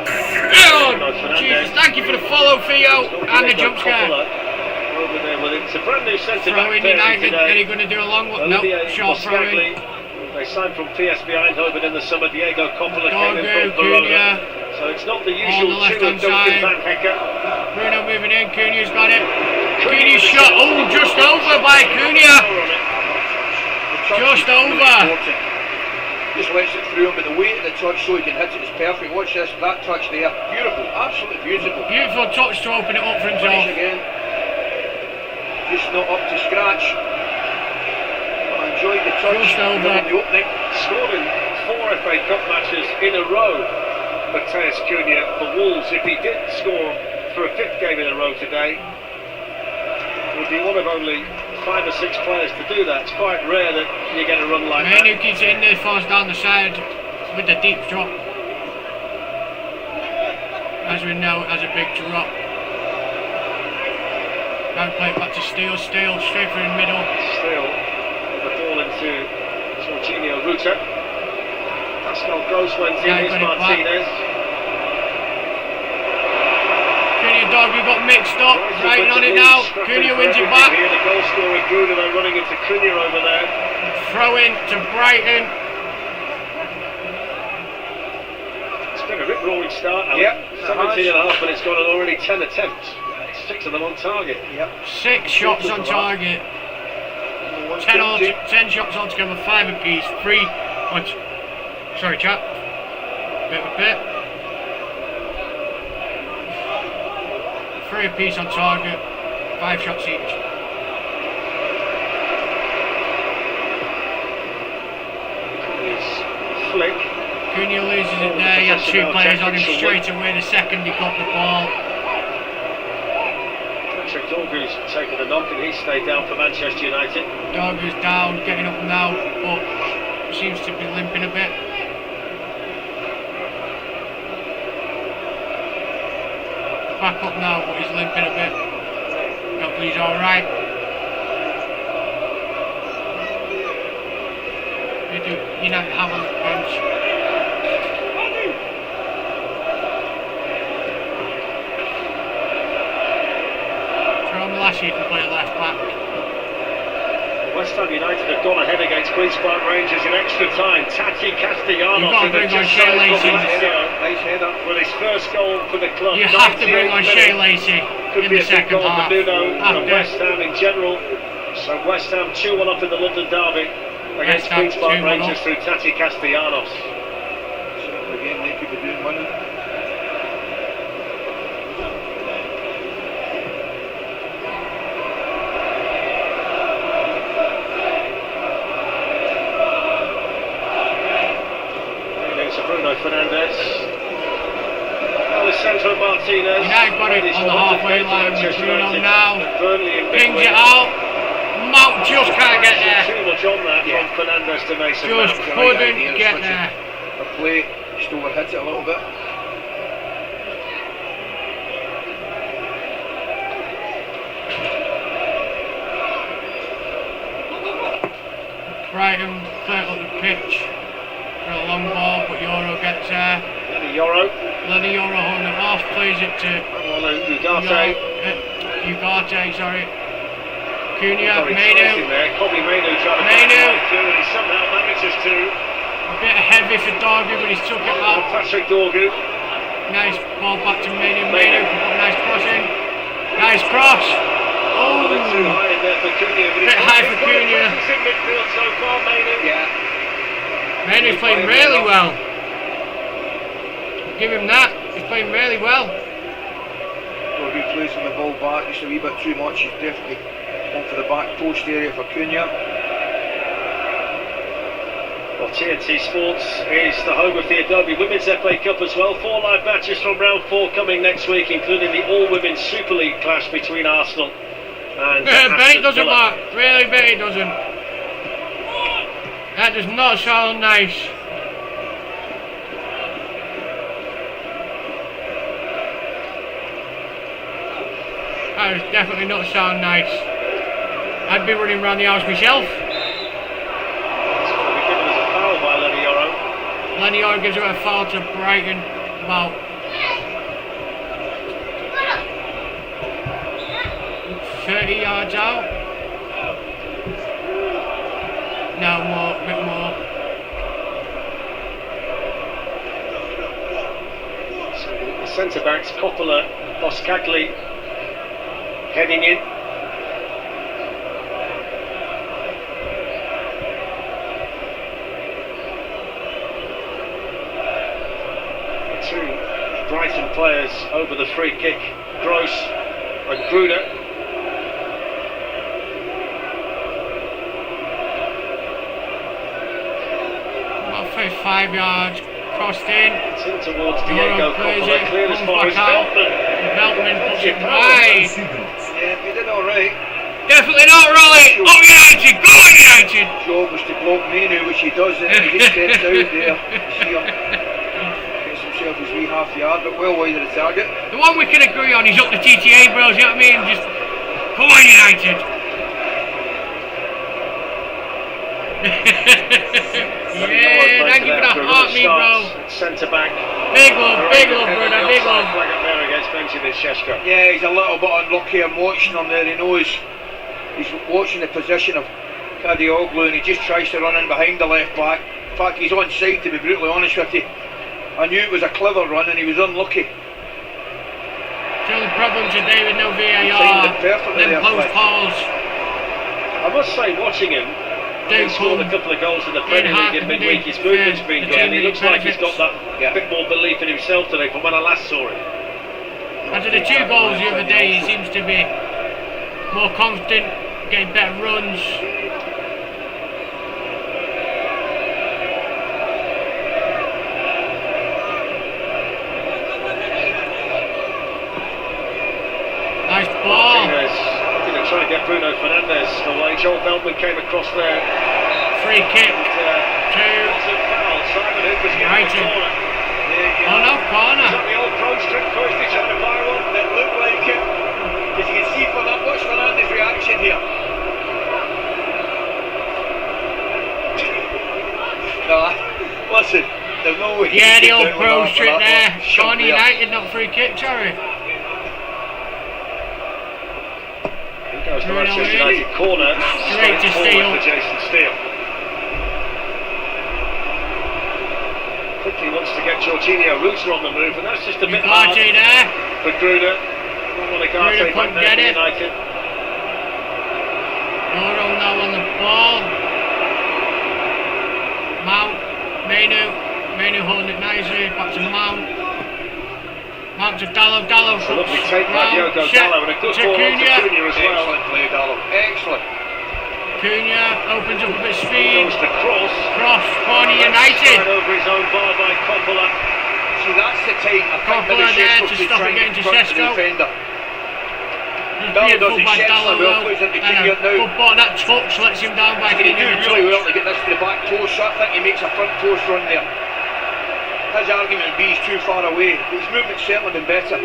Oh, Jesus, thank you for the follow, Theo, and the jump scare. Over there with it. It's a brand new centre back. Throw in United. Are they going to do a long one? No, short throw in. They signed from PSV Eindhoven in the summer. Diego Coppola came in from Verona. So it's not the usual two of Duncan Van Hecker. Bruno moving in. Cunha's got it. Cunha's shot. Oh, just over by Cunha. Just over. Just lets it through him, but the weight of the touch so he can hit it is perfect. Watch this, that touch there. Beautiful, absolutely beautiful. Beautiful touch to open it up for himself. Finish again. Just not up to scratch. But I enjoyed the touch. Just over. The opening. Scored in 4 FA Cup matches in a row. Matheus Cunha for Wolves. If he did score for a 5th game in a row today, he would be one of only 5 or 6 players to do that. It's quite rare that you get a run like that. Mainoo keeps in there, falls down the side with the deep drop. As we know, it has a big drop. Now play it back to Steele. Steele straight for the middle. Steele, the ball into Jorginho Ruta. Pascal Gross went in. Here's Martinez. Cunha Doggy got mixed up, right on it now. Cunha wins it back. Here the goal scorer Bruno then running into Cunha over there. Throw in to Brighton. It's been a rip-roaring start, Alan. Yep, 17 and a half, but it's got an already 10 attempts. 6 of them on target. Yep. 6 shots on target. 10 shots altogether, 5 apiece, 3. Sorry, chap. Bit of a bit. 3 apiece on target, 5 shots each. Flick. Cunha loses it there. He had 2 players on him straight away. The second he got the ball. Patrick Dorgu's taken a knock and he stayed down for Manchester United. Dorgu's down, getting up now, but seems to be limping a bit. Back up now, but he's limping a bit. Hopefully he's alright. They do United have on the bench. Lassie can play left back. West Ham United have gone ahead against Queen's Park Rangers in extra time. Tati Castellanos. You've got to bring on Shea Lacey. With his first goal for the club. You have to bring on Shea Lacey in the second half. And West Ham in general. So West Ham 2-1 up in the London derby against Queen's Park Rangers through Tati Castellanos. Again, they could be doing money. Fernandez. Alessandro Martinez. United got it on the halfway line with Bruno now. Pings it out. Mount just can't get there. Too much on that from Fernandez to Mason Mount. Just couldn't get there. A play just overhit it a little bit. Brighton clear up the pitch. For a long ball, but Euro gets there. Lenny Euro holding it off, plays it to Ugarte, sorry. Cunha, Mainu. Mainu. He somehow manages to. A bit heavy for Dorgu, but he's took it out. Patrick Dorgu. Nice ball back to Mainu. Nice crossing. Nice cross. Oh, a bit too high in there for Cunha. Bit high for Cunha. In midfield so far, Mainu. Yeah. Mainu's playing really well. Give him that. He's playing really well. Well, he's losing the ball back just a wee bit too much. He's definitely going for the back post area for Cunha. Well, TNT Sports is the home of the Adobe Women's FA Cup as well. 4 live matches from round 4 coming next week, including the all-women's Super League clash between Arsenal and bet it doesn't, Mark. Really bet it doesn't. That does not sound nice. That does definitely not sound nice. I'd be running around the house myself. It's going to be given as a foul by Lenny Euro. Lenny Euro gives him a foul to Brighton about 30 yards out. No, more, a bit more. So the centre backs, Coppola, Boscagli, heading in. The 2 Brighton players over the free kick, Gross and Gruder. 5 yards, crossed in. It's in towards Diego Coppola, cleared as far as Veltman puts it wide. Yeah, he did alright. Definitely not right. Up United, go on United! Job was to block Mainu, which he does, and he just steps out there. Gets himself his wee half yard, but well wide of the target. The one we can agree on is up the TTA, bros, you know what I mean? Just, come on United! Yeah, thank you for the heart, me bro. Centre back. Big love, brother, big love. Flag up there against Benjamin Šeško. Yeah, he's a little bit unlucky. I'm watching him there. He knows he's watching the position of Kadioglu, and he just tries to run in behind the left back. In fact, he's on side, to be brutally honest with you. I knew it was a clever run, and he was unlucky. Still the problem today with no VAR. Them post calls. I must say, watching him, he scored a couple of goals in the Premier League in midweek. His movement's been good, and he looks like he's got that bit more belief in himself today from when I last saw him. After the 2 goals the other day, he seems to be more confident, getting better runs. Nice ball. Martinez going to try and get Bruno Fernandes away. Joel Veltman came across there. Free kick. Wasn't fouled. Simon Hooper's getting the corner. Oh no, corner. Is that the old pro strip first? He tried to buy one. It looked like it. As you can see from that, watch Fernandes' reaction here. No, listen, there's no way. Yeah, the old pro strip there. Corner United, not free kick, sorry. Goes the Manchester United corner. Straight to Steele. For Jason Steele. Quickly wants to get Jorginho Ruta on the move, and that's just a bit hard there. for Gruner. Don't want to Ugarte back there for United. Oro now on the ball. Mount, Menu holding it nicely. Back to Mount. Mount to Dallo. It's a lovely take by Diogo Dallo, and a good ball on to Cunha as well. Excellent play, Dallo. Excellent. Cunha opens up a bit of speed. Goes to cross. Corner United. Over his own bar by Coppola. See, that's the time I think Coppola there to stop it getting to Sesko. Beautiful by Dallo though. And a good ball. That touch lets him down by He did really well to get this to the back post, so I think he makes a front post run there. His argument would be he's too far away, but his movement's certainly been better.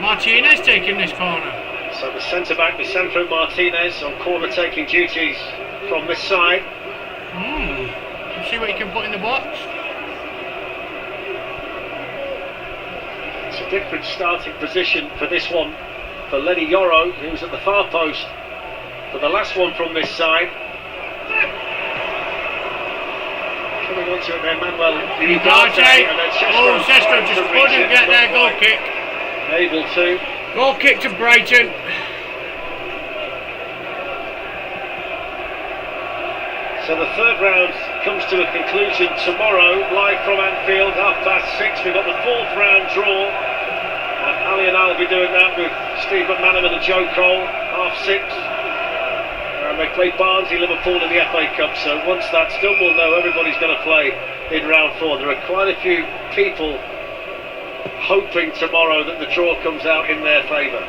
Martinez taking this corner. So the centre-back, Lisandro Martinez, on corner-taking duties from this side. Let's see what he can put in the box. It's a different starting position for this one for Lenny Yoro, who's at the far post for the last one from this side. Coming onto it there, Manuel Ugarte, and then Sesko just couldn't get their goal kick. Able to. Goal kick to Brighton. So the third round comes to a conclusion tomorrow, live from Anfield, 6:30. We've got the fourth round draw. And Ali and I will be doing that with Steve McManaman and Joe Cole, 6:30. And they play Barnsley Liverpool in the FA Cup, so once that's done we'll know everybody's going to play in round 4. There are quite a few people hoping tomorrow that the draw comes out in their favour.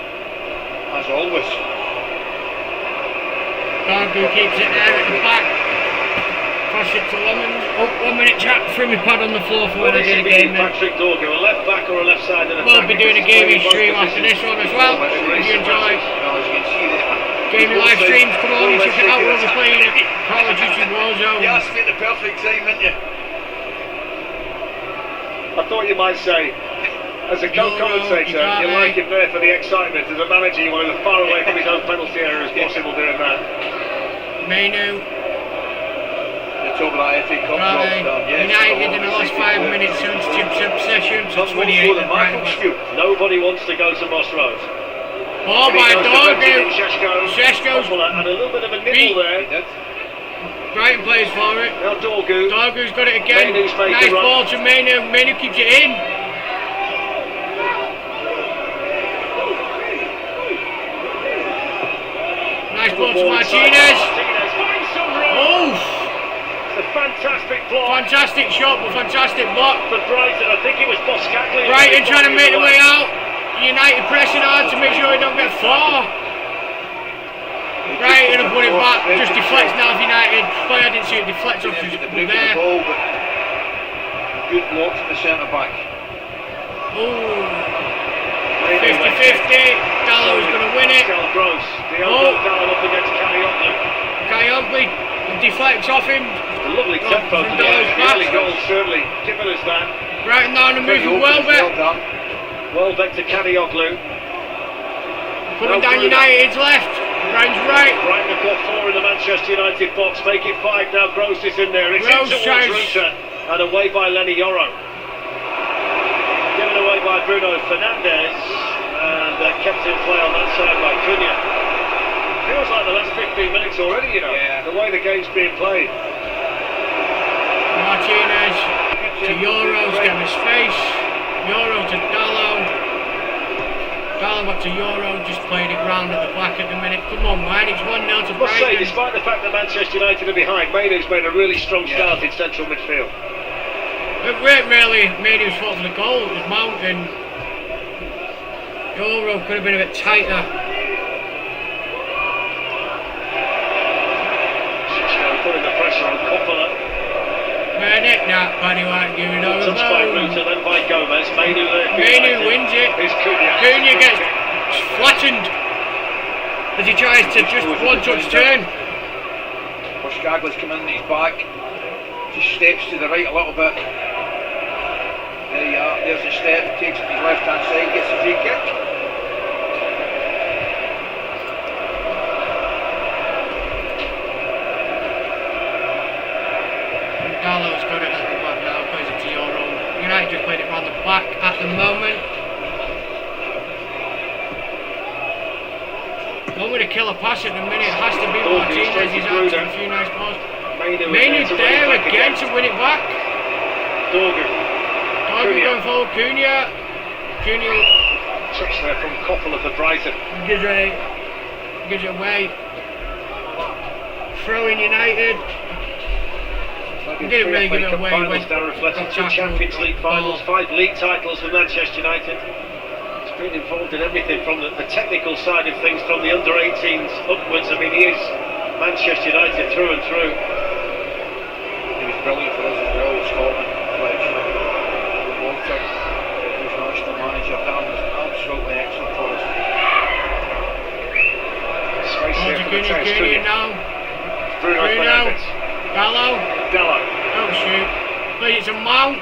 As always. Dargu keeps it there at the back. Pass it to Lemon. 1 minute chat, threw my pad on the floor for when I did a game. Patrick Dorgu, a left back or a left side? We'll be doing a gaming stream after this one as well. If you enjoy gaming live streams, come on and check it out. We'll be playing Call of Duty Warzone. You asked me at the perfect time, didn't you? I thought you might say, as a co-commentator, you like him there for the excitement. As a manager, you want him as far away from his own penalty area as possible doing that. Menu. It's over that FA Cup job done. Yes, United in the last 5 minutes, 72% possession to 28 at Brighton. Nobody wants to go to Moss Road. Ball by Dorgu. Sesko's and a little bit of a nibble there. Brighton plays for it. Now Dorgu. Dorgu's got it again. Nice ball to Menu. Menu keeps it in. Nice ball to Martinez. Oh! It's a fantastic block. Fantastic shot, but fantastic block. For Brighton, I think it was Boskagli. Brighton trying to make the way out. United pressing hard to make sure they don't get far. Brighton have won it back. Just deflects now of United. Boy, I didn't see it deflect off there. Good block from the centre back. Oh. 50-50. Dallo's going to win it. Dallo up against Kayoglu deflects off him. A lovely tempo to the early goal, certainly giving us that. Brighton now on the move with Welbeck. Welbeck to Kadioglu. Coming down United's left. Brighton's right. Brighton have got 4 in the Manchester United box. Make it 5 now. Gross is in there. It's in towards Ruta and away by Lenny Yoro. Given away by Bruno Fernandes and kept in play on that side by Cunha. Feels like the last 15 minutes already, you know, the way the game's being played. Martinez to Euros, get his face. Euro to Dallo. Dallo back to Euro, just played it round at the back at the minute. Come on, man, it's 1-0 to I must say, Brighton. despite the fact that Manchester United are behind, Mainoo's made a really strong start in central midfield. It weren't really Mainoo's fault for the goal, it was Mount and Euro could have been a bit tighter. Putting the pressure on Coppola. Nick that, Paddy White giving it over. Touched by Ruta, then by Gomez. Mainoo there. Mainoo wins it. Cunha gets flattened as he tries to just one-touch turn. Scagler's come in and he's back. Just steps to the right a little bit. There you are, there's the step, takes it to his left hand side, gets the free kick. Gallo's got it at the back now, plays it to Euro. United just played it round the back at the moment. Not with a killer pass at the minute, it has to be Martinez, he's out to a few nice balls. Mainoo's there again to win it back. Dorgu going forward, Cunha. Touch there from Coppola for Brighton. Gives it away. Throwing United. Didn't really give it away. Finals, Darren Fletcher, 2 Champions League finals, 5 league titles for Manchester United. He's been involved in everything from the technical side of things, from the under-18s upwards. I mean, he is Manchester United through and through. He was brilliant for us as well, Scotland. Walter, who's national manager, Dan was absolutely excellent for us. Space there for the test, Cunha now. Bruno Fernandes. Dallo. Oh shoot. Plays it to Mount.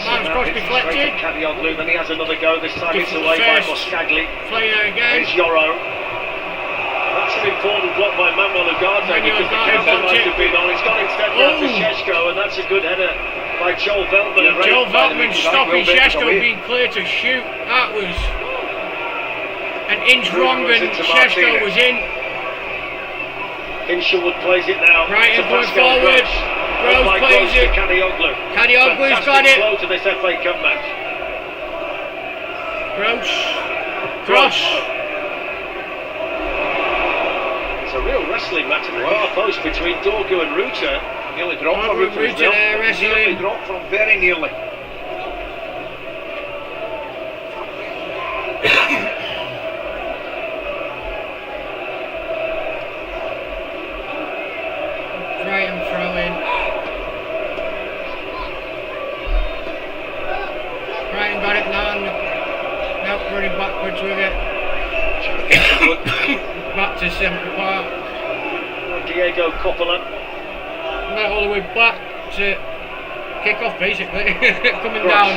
Mount's cross deflected. Kadioglu, then he has another go. This time it's away by Moscagli. Play there again. There's Yoro. That's an important block by Manuel Ugarte because the counter might have been on. It's gone instead down to Šeško, and that's a good header by Joel Veltman. Joel Veltman stopping Šeško being clear to shoot. That was an inch wrong and Šeško was in. Hinshelwood plays it now. Brighton going forward. Gross plays it. Kadioglu's got it. Close to this FA Cup match. Cross. It's a real wrestling match at the far post between Dorgu and Ruta. Nearly dropped for Ruta as well. Nearly dropped from very nearly. Brighton throwing. Brighton got it now. Now running backwards with it. Back to Centre Park. Diego Coppola. Now all the way back to kick off basically. Coming down.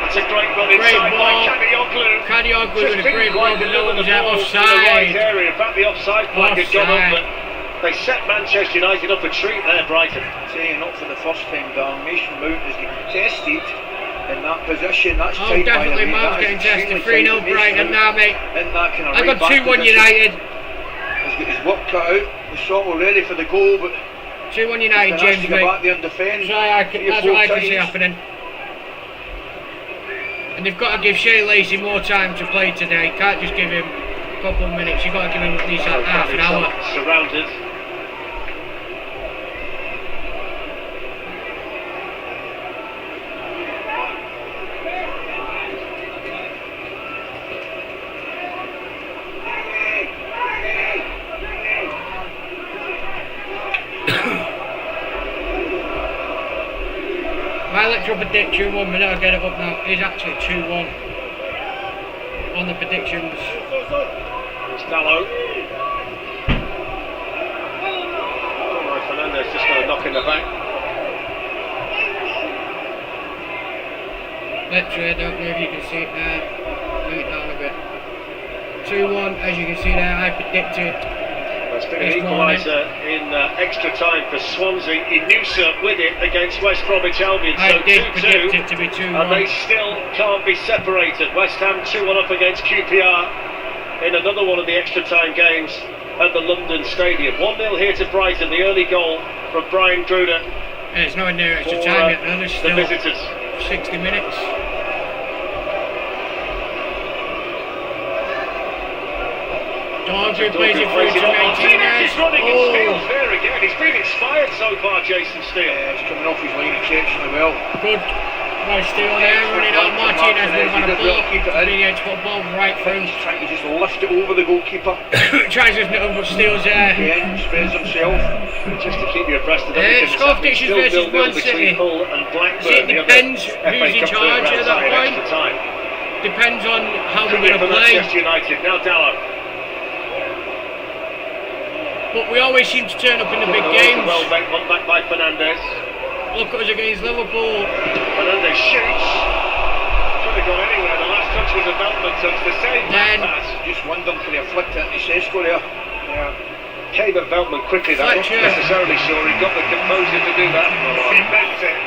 That's a great run inside by Kadioglu. Kadioglu with a great ball, but no one was out offside. Right area. In fact, the offside flag had gone up, but they set Manchester United up a treat there, Brighton. Saying not for the first time down, Mason Mount is getting tested in that position. That's oh, definitely Mount's getting tested. 3-0 Brighton now, mate. In that kind of I got 2-1 United. He's got his work cut out. He's sort of ready for the goal, but 2-1 United, James, mate. Back there and defend. That's what I can see happening. And they've got to give Shea Lacey more time to play today. Can't just give him a couple of minutes. You've got to give him at least half an hour. Surrounded. My electoral prediction, 1 minute, I'll get it up now, is actually 2-1 on the predictions. It's Dallo. Fernandes just got a knock in the back. Literally, I don't know if you can see it there. Move it down a bit. 2-1, as you can see there, I predicted. There's been an equaliser in extra time for Swansea. Inusa with it against West Bromwich Albion. So I did predict it to be 2-1. And they still can't be separated. West Ham 2-1 up against QPR. in another one of the extra time games at the London Stadium. 1-0 here to Brighton, the early goal from Brian Gruder. Yeah, it's nowhere near extra for, time yet, though. There's the still visitors. 60 minutes. Dogby plays it through to Martinez. He's running in Steele's Oh, there again. He's been inspired so far, Jason Steele. Yeah, he's coming off his line exceptionally well. good. Well, Steele there running out. Martinez would have had a block. Being able to put a ball right through. He's trying to just lift it over the goalkeeper. Tries to lift it over, but Steele's there. Yeah, spreads himself. Just to keep you abreast of everything. Score predictions versus Man City. Hull and Blackburn. See, it depends who's in charge at that point. Depends on how we're going to play. Manchester United, now Dallo. But we always seem to turn up in the big games. Well back by Fernandes. Look at us against Liverpool. Fernandes shoots. Could have gone anywhere. The last touch was a Veltman touch. The same pass. Just wondering could he have flicked it into Sesko there. Yeah. Came at Veltman quickly. That wasn't necessarily sure. He got the composure to do that. He meant it.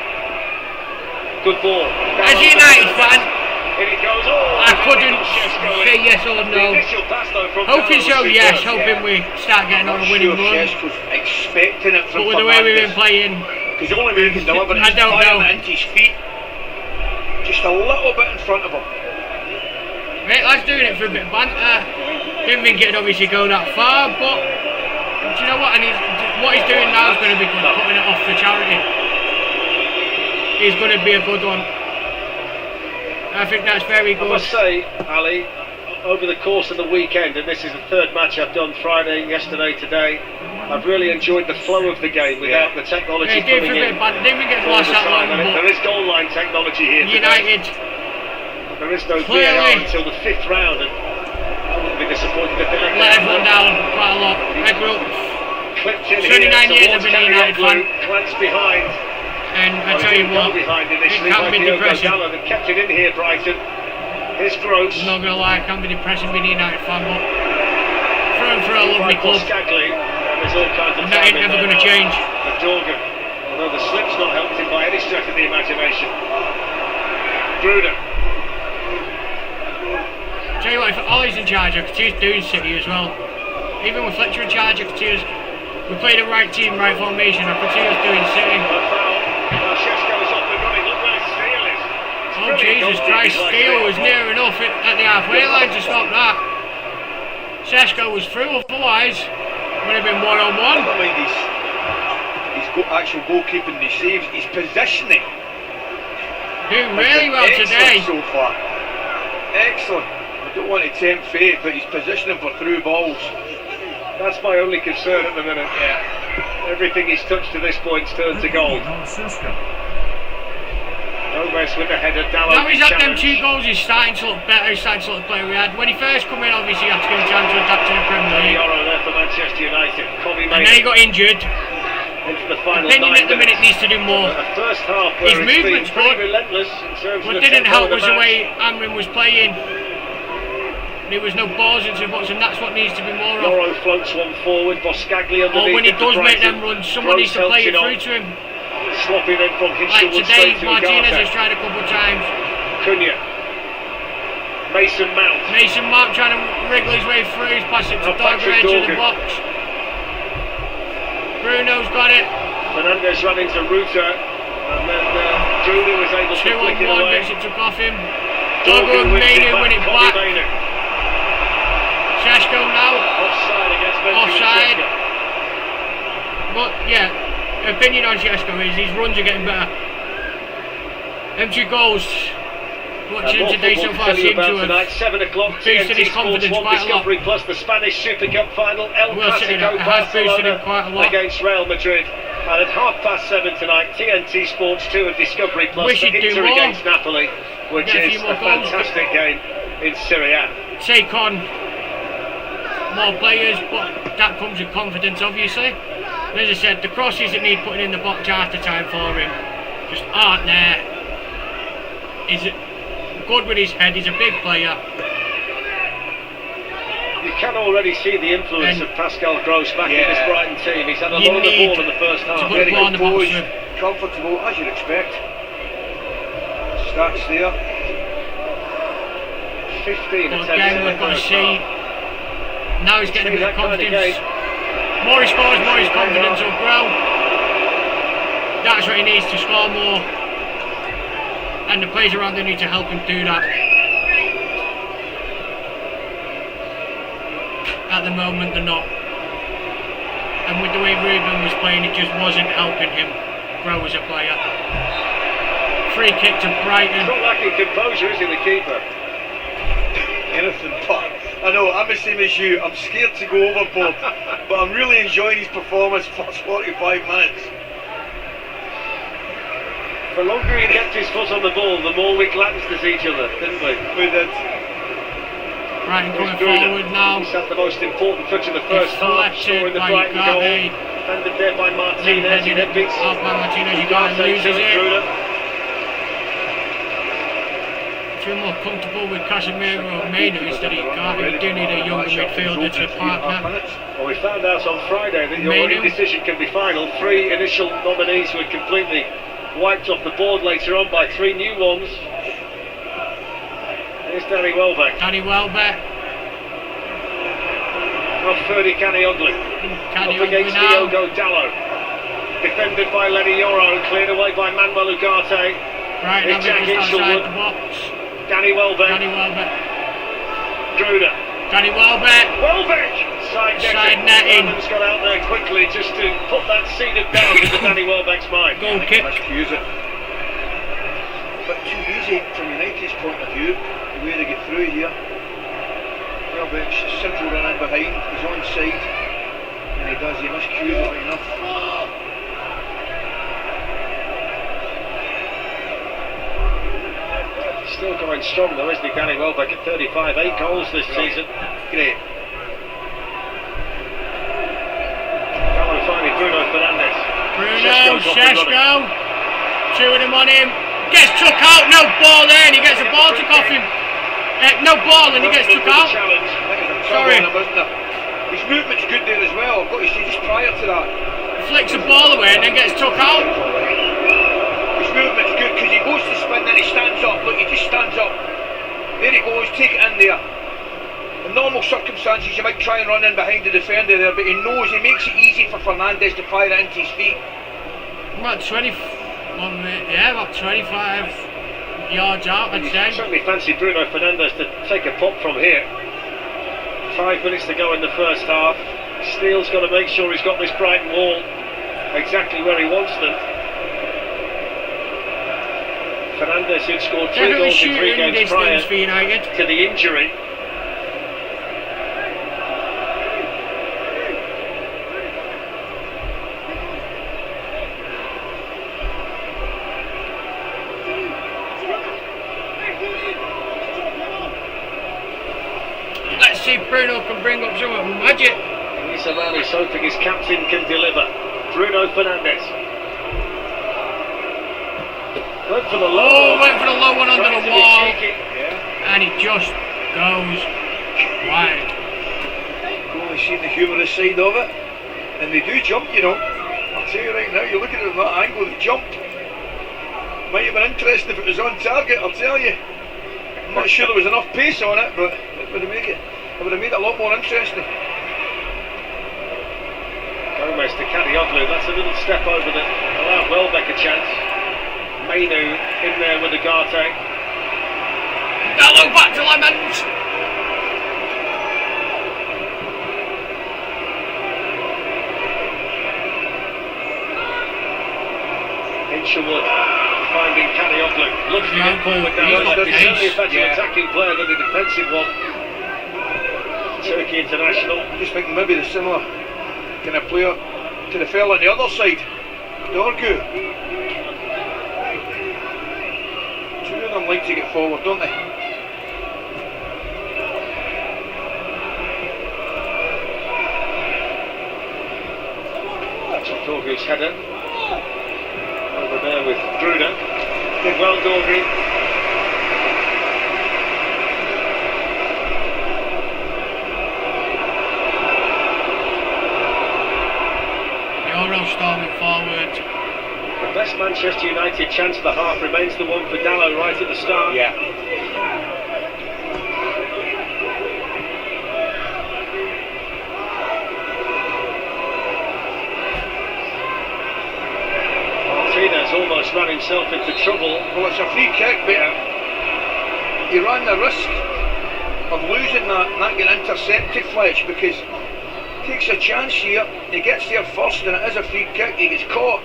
Good ball. As a United fan, in it goes. Oh, I couldn't say yes or no. Hoping so, yes. Hoping we start getting on a winning run. Expecting it from But with the way we've been playing, because the only way he can deliver it I is don't know. into his feet. Just a little bit in front of him. Right, lads, doing it for a bit of banter. Didn't think it'd obviously go that far, but do you know what? And what he's doing now is going to be good, putting it off for charity. He's going to be a good one. I think that's very good. I must say, Ali, over the course of the weekend, and this is the third match I've done Friday, yesterday, today, I've really enjoyed the flow of the game without the technology coming in. Didn't get lost that long, but there is goal line technology here United. There is no VAR until the 5th round, and I wouldn't be disappointed if they let everyone down quite a lot. I grew up 29 years I've been a United fan. Glance behind. And I tell you what, it can be depressing. They kept it in here, Brighton. Here's Gross. I'm not going to lie, it can be depressing being a United fan, but for a lovely club. There's all kinds of that ain't never going to change. Dorgan, although the slip's not helped him by any stretch of the imagination. Gruder. Tell you what, if Ollie's in charge, I could see us doing City as well. Even with Fletcher in charge, I could see us. We play the right team, right formation. I could see us doing City. Oh Jesus Christ, Steele was near enough at the halfway line to stop that. Sesko was through, otherwise would have been 1-on-1. Never mind his actual goalkeeping, his saves, his positioning. Doing really well today. So far. Excellent. I don't want to tempt fate, but his positioning for through balls. That's my only concern at the minute. Yeah. Everything he's touched to this point's turned to gold. Gomez with the header, Dallo. Now he's had them 2 goals, he's starting to look better, he's starting to look the player we had. When he first came in, obviously he had to give him time to adapt to the Premier League. there for Manchester United. And then he got injured. Into the final Opinion at the minute needs to do more. First half his movement's good, relentless in terms what of didn't help was the match. way Amrin was playing. There was no balls into the box, and that's what needs to be more of. Loro floats one forward, Boscagli underneath. Or when he does make them runs, someone needs to play it through to him. Slopping in from Like today, Martinez has tried a couple of times. Cunha. Mason Mount trying to wriggle his way through. He's passed it to Dogger, edge of the box. Bruno's got it. Fernandes ran into Ruta, and then Drury was able to flick it 2-on-1, away. makes it took off him. Dogger and Mainu win it back. Sesko now. Offside against Benfica. Offside. But yeah, opinion on Sesko is his runs are getting better. Empty goals. Watching him today so far seem to have 7 o'clock, boosted his confidence quite a lot. Discovery Plus, the Spanish Super Cup final, El Clasico Barcelona against Real Madrid. And at 7:30 tonight, TNT Sports 2 and Discovery Plus Wish for he'd do Inter more. against Napoli, which Get a is few a more goals. fantastic game in Serie A. Take on more players, but that comes with confidence, obviously. And as I said, the crosses that need putting in the box half the time for him just aren't there. He's good with his head, he's a big player. You can already see the influence of Pascal Gross back in this Brighton team. He's had a lot of the ball in the first half. Very composed, comfortable, as you'd expect. Stats there. 15 But attempts again, in we've the got to first see half. Now he's getting a bit of That kind of confidence. game. More he scores, more his confidence will grow. That's what he needs to score more. And the players around him need to help him do that. At the moment they're not. And with the way Ruben was playing, it just wasn't helping him grow as a player. Free kick to Brighton. Not lacking composure, is he, the keeper? Anything but. I know, I'm the same as you. I'm scared to go overboard, but I'm really enjoying his performance for 45 minutes. The longer he kept his foot on the ball, the more we glanced at each other, didn't we? We did. Brighton coming forward now. He's had the most important touch in the first half, scoring the Brighton goal. Defended there by Martinez. He then beats Martinez, you got to loses it. Bruno. Feel more comfortable with Casemiro or Mainu instead of Ugarte. We do need a younger midfielder to partner. Well, we found out on Friday that your only decision can be final. 3 initial nominees were completely wiped off the board later on by 3 new ones. Here's Danny Welbeck. Danny Welbeck. Not Ferdy Canioglu. Up against Diogo Dalot. Defended by Lenny Yoro and cleared away by Manuel Ugarte. Right, now Jack just outside Hinchelwood. the box. Danny Welbeck. Danny Welbeck. Gruder. Danny Welbeck. Welbeck! Side netting. Evans got out there quickly just to put that seed of doubt into Danny Welbeck's mind. Goal kick. Must use it. But too easy from United's point of view, the way they get through here. Welbeck's simple run in behind, he's on side, and he does, he must cue it right enough. Still going strong though, isn't he, Danny Welbeck at 35, 8 goals this season. Great. Gallo finding Bruno Fernandes. Šeško. 2 of them on him. Gets took out, no ball there, and he gets a ball took off him. No ball, and he gets took out. Sorry. His movement's good there as well, I've got to say, just prior to that. Flicks the ball away and then gets took out. His movement's good because he goes to spin and he stands up. Look, he just stands up. There he goes, take it in there. In normal circumstances, you might try and run in behind the defender there, but he knows, he makes it easy for Fernandes to fire it into his feet. About 25 yards out, I'd say. Certainly fancy Bruno Fernandes to take a pop from here. 5 minutes to go in the first half. Steele's got to make sure he's got this Brighton wall exactly where he wants them. Fernandes, who'd scored 3 goals in 3 games prior to the injury. Let's see if Bruno can bring up some magic. He's a man who's hoping his captain can deliver. Bruno Fernandes. Went for the low. Went for the low one under the wall. Yeah. And it just goes wide. Only seen the humorous side of it. And they do jump, you know. I'll tell you right now, you're looking at that angle, they jump. Might have been interesting if it was on target, I'll tell you. I'm not sure there was enough pace on it, but it would have made it a lot more interesting. Gomez to Canioglu, that's a little step over that allowed Welbeck a chance. Mainu in there with Ugarte. Gallo back to Lemons. Hinchelwood finding Canioglu. Looks to get forward now. Certainly a better attacking player than the defensive one. Turkey international. I'm just thinking maybe the similar kind of player to the fella on the other side, Dorgu. 2 of them like to get forward, don't they? That's a Dorgu's header. Over there with Gruder. Did well, Dorgu. Storming forward. The best Manchester United chance of the half remains the one for Dalot right at the start. Yeah. himself into trouble. Well, it's a free kick, but he ran the risk of losing that and that getting intercepted, Fletch, because he takes a chance here, he gets there first and it is a free kick, he gets caught.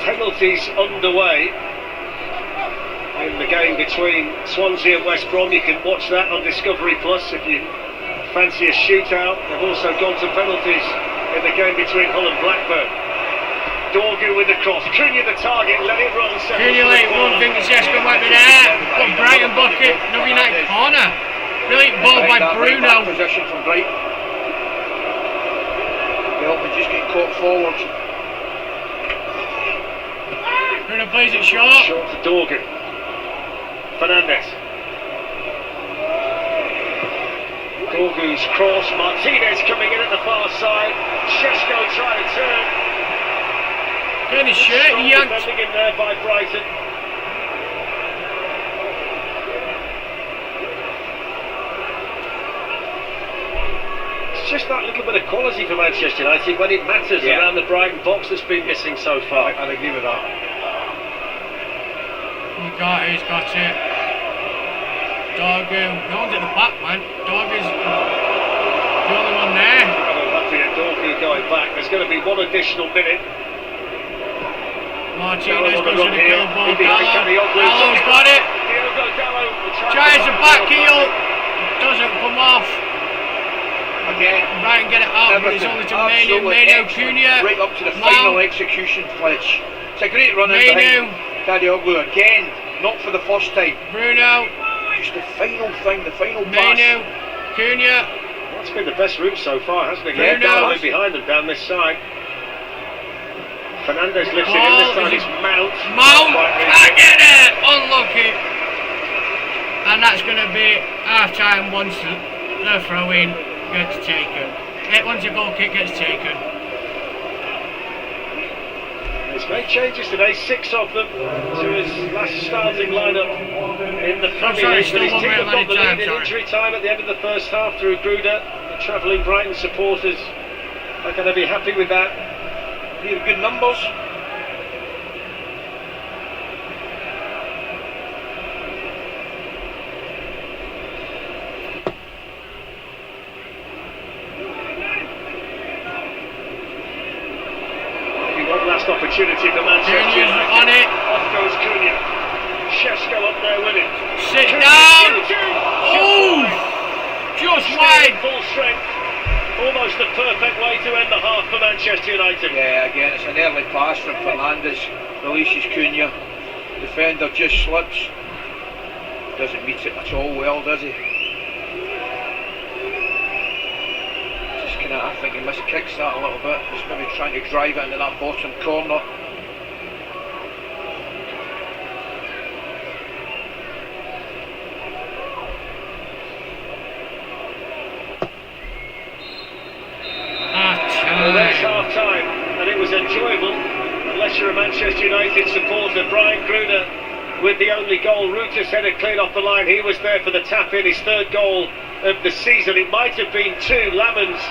Penalties underway in the game between Swansea and West Brom. You can watch that on Discovery Plus if you fancy a shootout. They've also gone to penalties in the game between Hull and Blackburn. Dorgu with the cross, Cunha the target, let it run. Cunha late one, think the Sesko might be there. Got Brighton bucket, another United corner. Brilliant ball by Bruno. Position from Brighton. Well, they just get caught forward. Bruno plays it short. Short to Dorgu. Fernandes. Dorgu's cross, Martinez coming in at the far side. Sesko trying to turn. Getting his shirt yanked. Defending in there by Brighton. It's just that little bit of quality for Manchester United when it matters around the Brighton box that's been missing so far. I'd agree with that. He's got it. Dorgu. No one's at the back, man. Dorgu's the only one there. Dorgu going back. There's going to be one additional minute. Martinez goes to the kill ball. Dallow's got it. Tries the back heel. Doesn't come off. Again. Brighton get it out, but it's only to Manu. Cunha. Right up to the final execution, Fletch. It's a great run in behind Kadioglu again. Not for the first time. Bruno. Just the final thing, the final Manu. pass. Cunha. That's been the best route so far, hasn't it? Bruno. Down behind them down this side. Fernandes lifts it in this time. It's Mount. Can't get it. Unlucky. And that's going to be half time once the throw in gets taken. Once the goal kick gets taken. He's made changes today, 6 of them to his last starting lineup in the Premier League. But his team have got the lead in injury time at the end of the first half through Gruder. The travelling Brighton supporters are going to be happy with that. These are good numbers. Last opportunity for Manchester United. On it. Off goes Cunha. Sesko up there with it. Sit down. Oh! Just wide. Full strength. Almost the perfect way to end the half for Manchester United. Yeah, again, it's an early pass from Fernandes. Releases Cunha. Defender just slips. Doesn't meet it at all well, does he? I think he must kicks that a little bit, just maybe trying to drive it into that bottom corner. Well, that's half time, and it was enjoyable, unless you're a Manchester United supporter. Brian Gruder with the only goal. Rutas headed clean off the line. He was there for the tap in, his third goal of the season. It might have been 2. Lamans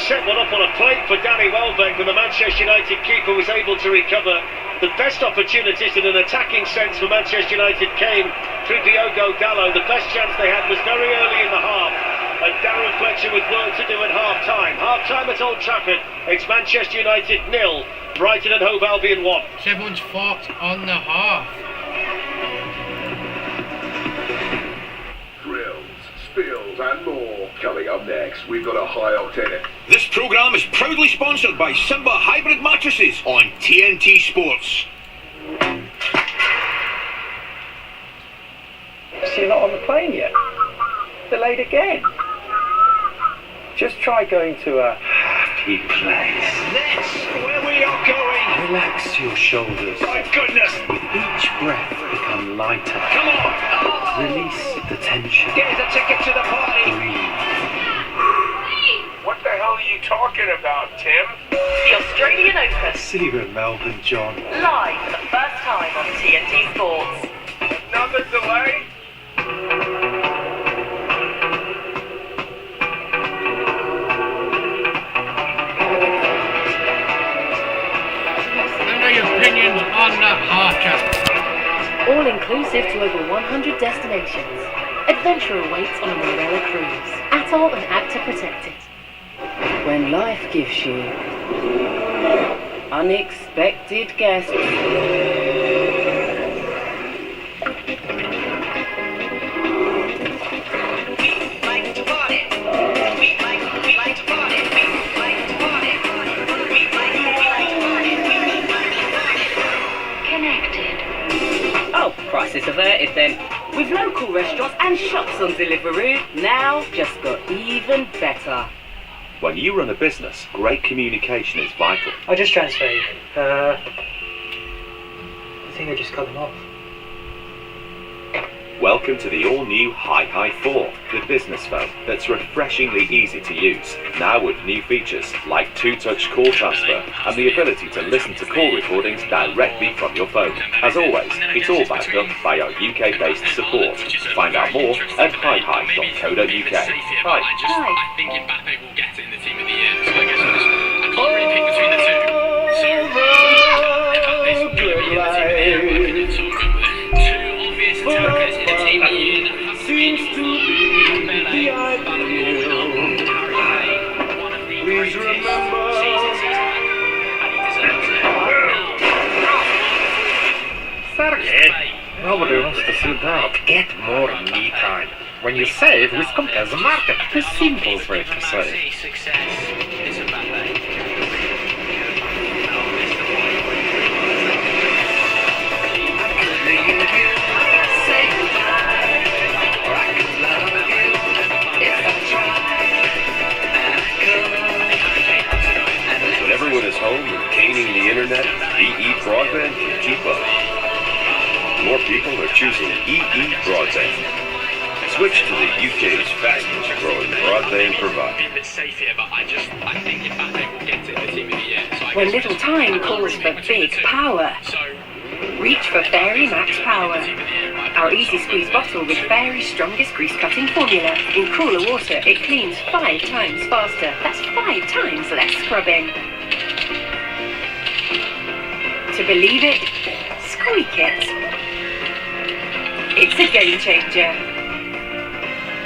set one up on a plate for Danny Welbeck, but the Manchester United keeper was able to recover. The best opportunities in an attacking sense for Manchester United came through Diogo Dallo. The best chance they had was very early in the half, and Darren Fletcher with work to do at half time. Half time at Old Trafford. It's Manchester United 0, Brighton and Hove Albion 1. Everyone's fought on the half. Spills and more. Coming up next, we've got a high octane. This programme is proudly sponsored by Simba Hybrid Mattresses on TNT Sports. So you're not on the plane yet? Delayed again? Just try going to a happy place. That's where we are going. Relax your shoulders. My goodness. With each breath, become lighter. Come on. Release the tension. Get us a ticket to the party. Breathe. What the hell are you talking about, Tim? The Australian Open. See you in Melbourne, John. Live for the first time on TNT Sports. Another delay? but on the hard track. All inclusive to over 100 destinations. Adventure awaits on a Morella cruise. Atoll and ACTA protected. When life gives you unexpected guests. Oh, crisis averted then. With local restaurants and shops on Deliveroo, now just got even better. When you run a business, great communication is vital. I just transfer you. I think I just cut them off. Welcome to the all-new Hi 4, the business phone that's refreshingly easy to use. Now with new features like 2-touch call transfer and the ability to listen to call recordings directly from your phone. As always, it's all backed up by our UK-based support. Find out more at hihi.co.uk. Hi. I think Mbappe will get it in the team of the year, so I guess I can't really pick between the two. So Mbappe's going to be in the team of the year. I think it's all good with it. Two obvious attackers in the team of the year that have to be Pele, Ballon d'Or, Harry Kane, one of the greatest seasons he's had, and he deserves it. Sergey, nobody wants to see that. Get more me time. When you say it, we compare the market. The simplest way to say it. Success is Mbappe. When everyone is home and gaining the internet, EE Broadband can keep up. More people are choosing EE Broadband. Switch to the UK's fastest growing broadband provider. I think Mbappe will get it in the team of the year. So When little time calls for big power, reach for Fairy Max Power. Our easy squeeze bottle with Fairy's strongest grease cutting formula. In cooler water, it cleans 5 times faster. That's 5 times less scrubbing. To believe it, squeak it. It's a game changer.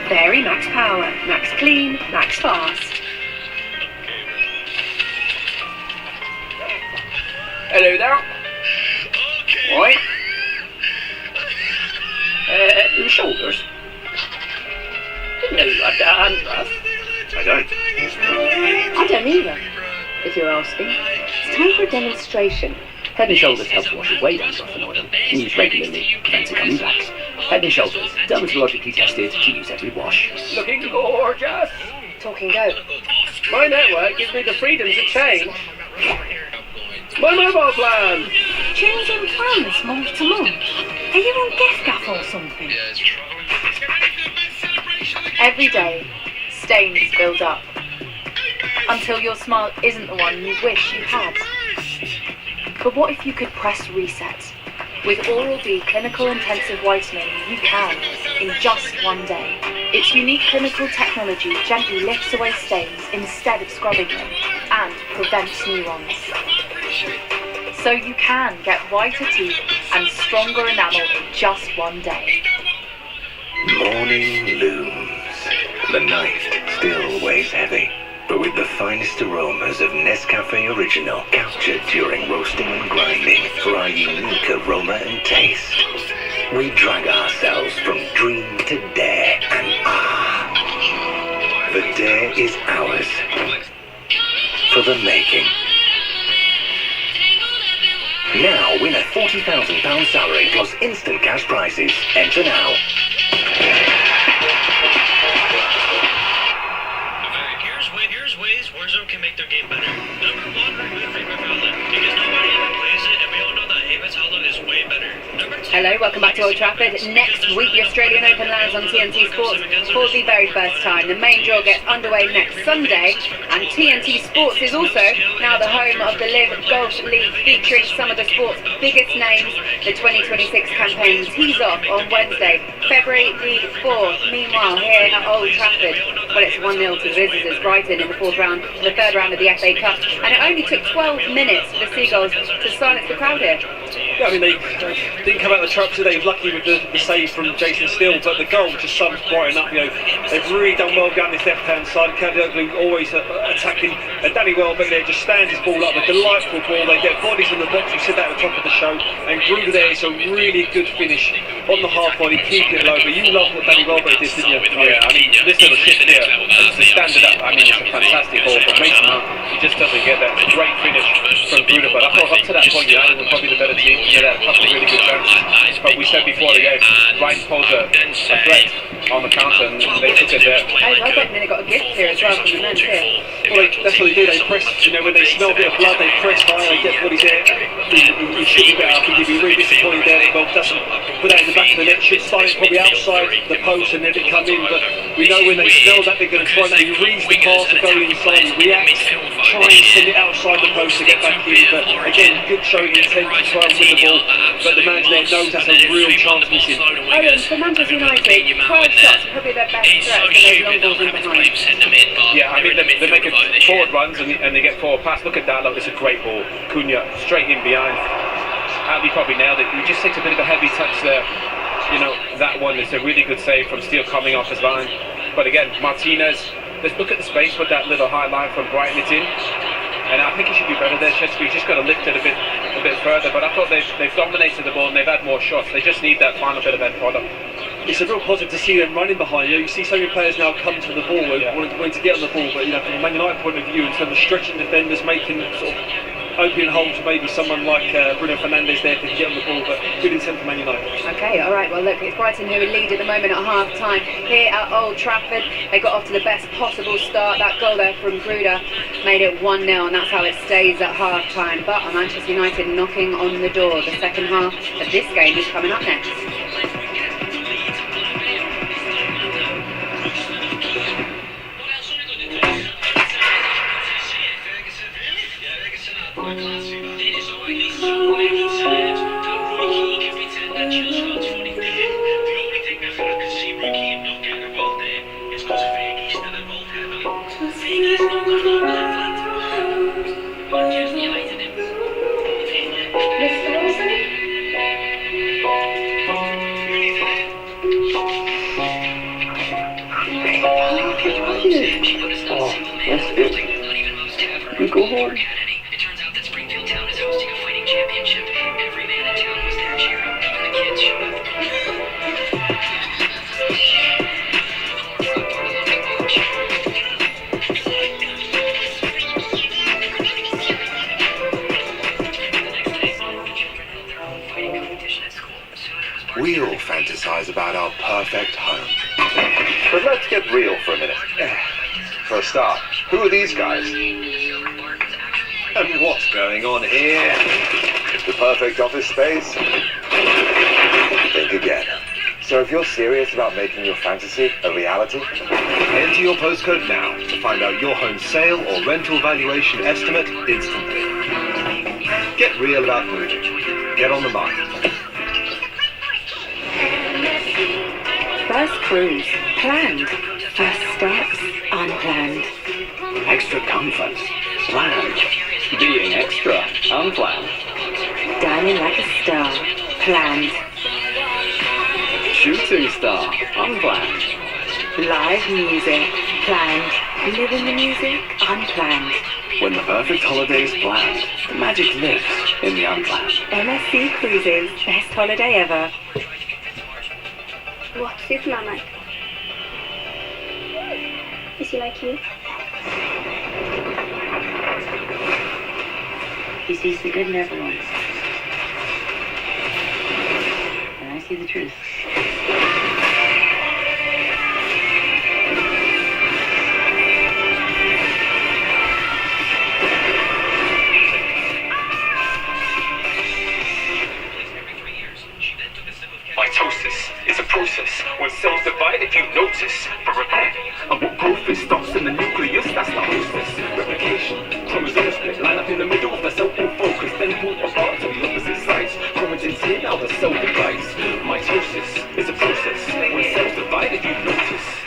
Fairy Max Power. Max clean, max fast. Hello there. Right. Your shoulders. Didn't know you had that hand rough. I don't. I don't either, if you're asking. It's time for a demonstration. Head and Shoulders helps wash away dandruff and oil. Used regularly, prevents it coming back. Head and Shoulders, dermatologically tested to use every wash. Looking gorgeous. Talking go. My network gives me the freedom to change my mobile plan. Changing plans month to month. Are you on gift gap or something? Every day, stains build up until your smile isn't the one you wish you had. But what if you could press reset? With Oral-B Clinical Intensive Whitening, you can, in just one day. Its unique clinical technology gently lifts away stains instead of scrubbing them, and prevents new ones. So you can get whiter teeth and stronger enamel in just one day. Morning looms. The night still weighs heavy, but with the finest aromas of Nescafe Original captured during roasting and grinding for our unique aroma and taste. We drag ourselves from dream to dare, and the dare is ours. For the making. Now win a £40,000 salary plus instant cash prizes. Enter now. Here's ways Warzone can make their game better. Number 1, remove Reaper Valid, because nobody ever plays it, and we all know that Avis Hollow is way better. Number 2, Hello, welcome back to Old Trafford. Next week, the Australian Open lands on TNT Sports for the very first time. The main draw gets underway next Sunday, and TNT Sports is also now the home of the Live Golf League, featuring some of the sport's biggest names. The 2026 campaign tees off on Wednesday, February the 4th. Meanwhile, here at Old Trafford, well, it's 1-0 to the visitors, Brighton, in the third round of the FA Cup, and it only took 12 minutes for the Seagulls to silence the crowd here. Yeah, I mean, they didn't come out the trap today. Lucky with the save from Jason Steele, but the goal just sums Brighton up. They've really done well down this left-hand side. Kadioglu always attacking. Danny Welbeck there just stands his ball up. A delightful ball. They get bodies in the box. We said that at the top of the show. And Gruder there is a really good finish on the half volley, keeping it low. But you love what Danny Welbeck did, didn't you? Yeah, I mean, this little shift here, to stand it up, I mean, it's a fantastic ball from Mason Mount. He just doesn't get that great finish from Gruder. But I thought up to that point, United were probably the better team. They had a couple of really good chances. But we said before the game, Brighton posed a threat on the counter, and they took it there. I bet they got a gift here as well from the men here. Well, that's what they do. They press, when they smell a bit of blood, they press high, they get what he's there. He should be better. I think he'd be really disappointed there. Well, doesn't put that in the back of the net. Should start it probably outside the post and then it come in. But we know when they smell that, they're going to try and he reads the pass and go inside. He reacts, try and send it outside the post to get back in. But again, good showing intent to try and win the ball. But the manager there knows that's a real chance missing. Owen, for Manchester United, 12 shots, probably their best threat for those long balls in behind. Yeah, I mean, they're making forward runs and they get forward pass. Look at that, look, it's a great ball. Cunha straight in behind. Andy probably nailed it. He just takes a bit of a heavy touch there. That one is a really good save from Steele coming off his line. But again, Martinez, let's look at the space with that little high line from Brighton. It's in. And I think he should be better there, Chesky. He's just got to lift it a bit further. But I thought they've dominated the ball and they've had more shots. They just need that final bit of end product. It's a real positive to see them running behind you. You see so many players now come to the ball and wanting to get on the ball. But from a Man United point of view, in terms of stretching defenders, making sort of opening holes, maybe someone like Bruno Fernandes there can get on the ball. But good intent for Man United. Okay, all right. Well, look, it's Brighton who lead at the moment at half-time here at Old Trafford. They got off to the best possible start. That goal there from Gruder made it 1-0, and that's how it stays at half-time. But Manchester United knocking on the door. The second half of this game is coming up next. We go home. It turns out that Springfield Town is hosting a fighting championship. Every man in town was there cheering. Even the kids showed up. We all fantasize about our perfect home. But let's get real for a minute. For a start, who are these guys? And what's going on here? The perfect office space? Think again. So if you're serious about making your fantasy a reality, enter your postcode now to find out your home sale or rental valuation estimate instantly. Get real about moving. Get on the market. First cruise, planned. First steps, unplanned. Extra comfort, planned. Being extra, unplanned. Dining like a star, planned. Shooting star, unplanned. Live music, planned. Living the music, unplanned. When the perfect holiday is planned, the magic lives in the unplanned. MSC Cruises, best holiday ever. What's Superman like? Is he like you? He sees the good in everyone. And I see the truth. process. When cells divide, if you notice, for repair. And what growth is stops in the nucleus, that's the process. Replication, chromosomes split, line up in the middle of the cell in focus, then pull apart to the opposite sides. Chromatin's here, now the cell divides. Mitosis is a process. When cells divide, if you notice.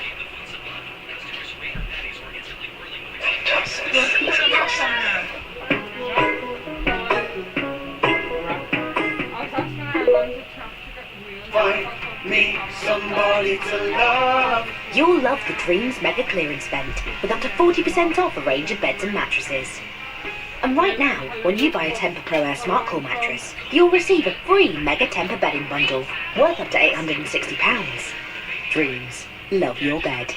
Find me somebody to love. You'll love the Dreams Mega Clearance Event with up to 40% off a range of beds and mattresses. And right now, when you buy a Tempur Pro Air Smart Core mattress, you'll receive a free Mega Tempur bedding bundle worth up to £860. Dreams, love your bed.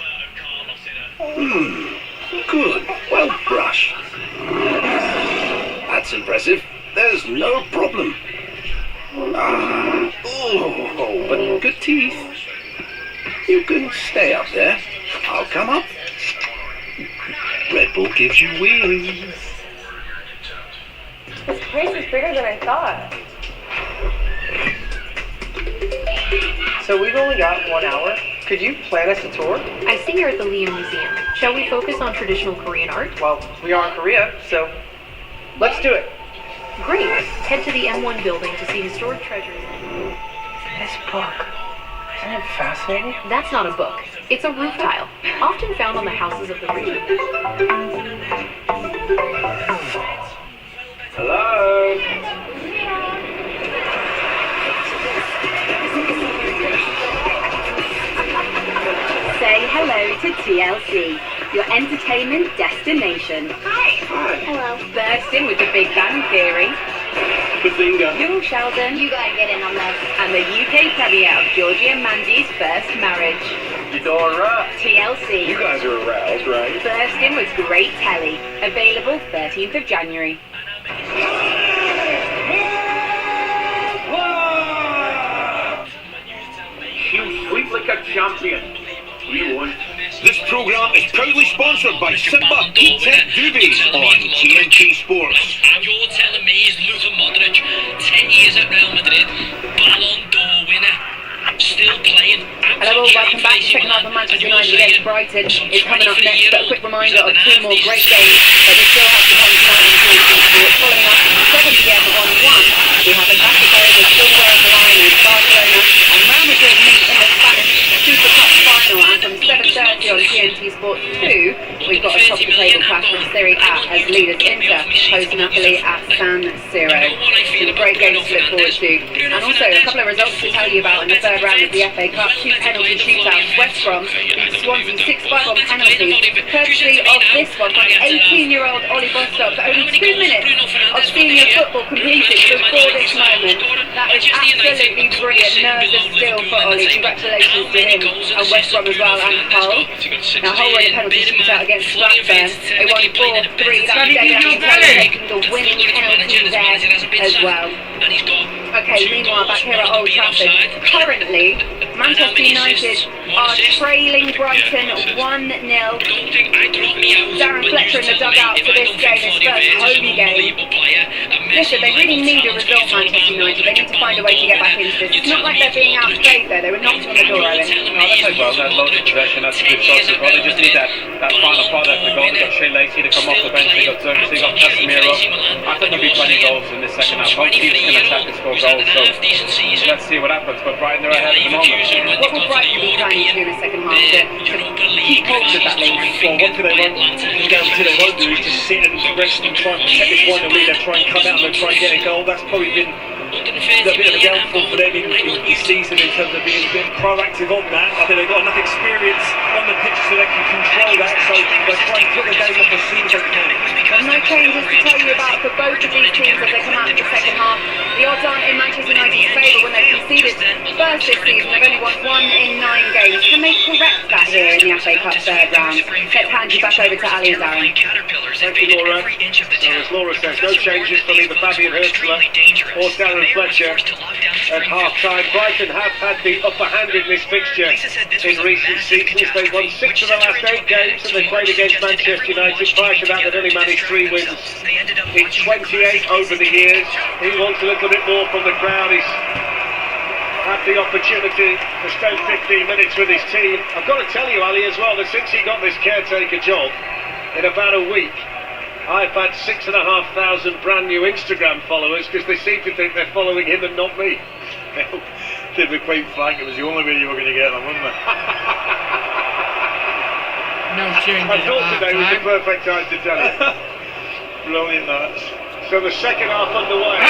Good. Well brushed. That's impressive. There's no problem. Oh, but good teeth. You can stay up there. I'll come up. Red Bull gives you wings. This place is bigger than I thought. So we've only got 1 hour. Could you plan us a tour? I see you're at the Liam Museum. Shall we focus on traditional Korean art? Well, we are in Korea, so let's do it. Great. Head to the M1 building to see historic treasures. This book, isn't it fascinating? That's not a book. It's a roof tile, often found on the houses of the region. Hello? Say hello to TLC, your entertainment destination. Hi. Hello. Burst in with the Big Bang Theory. Bazinga. You're Sheldon. You gotta get in on this. And the UK premiere of Georgie and Mandy's first marriage. Eudora. TLC. You guys are aroused, right? Burst in with great telly. Available 13th of January. You sleep like a champion. You won. This programme is proudly sponsored by Simba P-Tech Duvets on TNT Sports. And you're telling me is Luka Modric, 10 years at Real Madrid, Ballon d'Or winner, still playing? Hello all, welcome back to the second half of Manchester United against Brighton. Is coming up next, but a quick reminder of two more great games that we still have to come tonight on TNT Sports. Following up at 7 p.m. on 1, we have Atletico with silverware on the line with Barcelona, and Real Madrid meet in the Spanish Super Cup final, and from 7:30 on TNT Sports 2, we've got a top of the table clash from Serie A as leaders Inter host Napoli at San Siro. Some great games to look forward to, and also a couple of results to tell you about in the third round of the FA Cup. 2 penalty shootouts. West Brom beat Swansea 6-5 on penalties, courtesy of this one from 18-year-old Ollie Bostock. For only 2 minutes of senior football completed before this moment. That is absolutely brilliant. Nerves are still for Ollie. Congratulations to him and West Brom as well, and Hull. Now Hull won a penalty shootout against Blackburn. They won 4-3 that day, taking the winning penalty there as well. Okay, meanwhile back here at Old Trafford, currently Manchester United are trailing Brighton 1-0. Darren Fletcher in the dugout for this game, his first home game. Listen, they really need a result, Manchester United. They need to find a way to get back into this. It's not like they're being outplayed though. They were knocked on the door, Owen. Well, they've loads of possession, that's a good shot as well. They just need that final product to go. They've got Shea Lacey to come off the bench, they've got Zerkis, they've got Casemiro. I think there'll be plenty of goals in this second half. Both teams can attack and score goals, so let's see what happens. But Brighton are ahead at the moment. What will Brighton be trying to do in the second half to keep hold of that lead? Well, one thing they won't do is just sit and rest and try and protect this 1-0 lead and try and come out and try and get a goal. That's probably been a bit of a downfall for them in this season in terms of being a bit proactive on that. I think they've got enough experience on the pitch so they can control that, so they're trying to put the game off as soon as they can. There's no changes to tell you about for both of these teams as they come out in the second half. The odds aren't in Manchester United's favour when they've conceded first this season. They've only won 1 in 9 games. Can they correct that here in the FA Cup third round? Let's hand you back over to Ali and Darren. Thank you, Laura. So as Laura says, no changes from either Fabian Hurstler or Darren Fletcher at half-time. Brighton have had the upper hand in this fixture in recent seasons. They've won 6 of the last 8 games and they played against Manchester United. Prior to that, they'd only managed 3 wins in 28 over the years. He wants a little bit more from the crowd. He's had the opportunity to spend 15 minutes with his team. I've got to tell you, Ali, as well, that since he got this caretaker job, in about a week, I've had 6,500 brand new Instagram followers because they seem to think they're following him and not me. To be quite frank, it was the only way you were going to get them, wasn't it? No changes. I thought today was the perfect time to tell you. Brilliant, that. So the second half underway.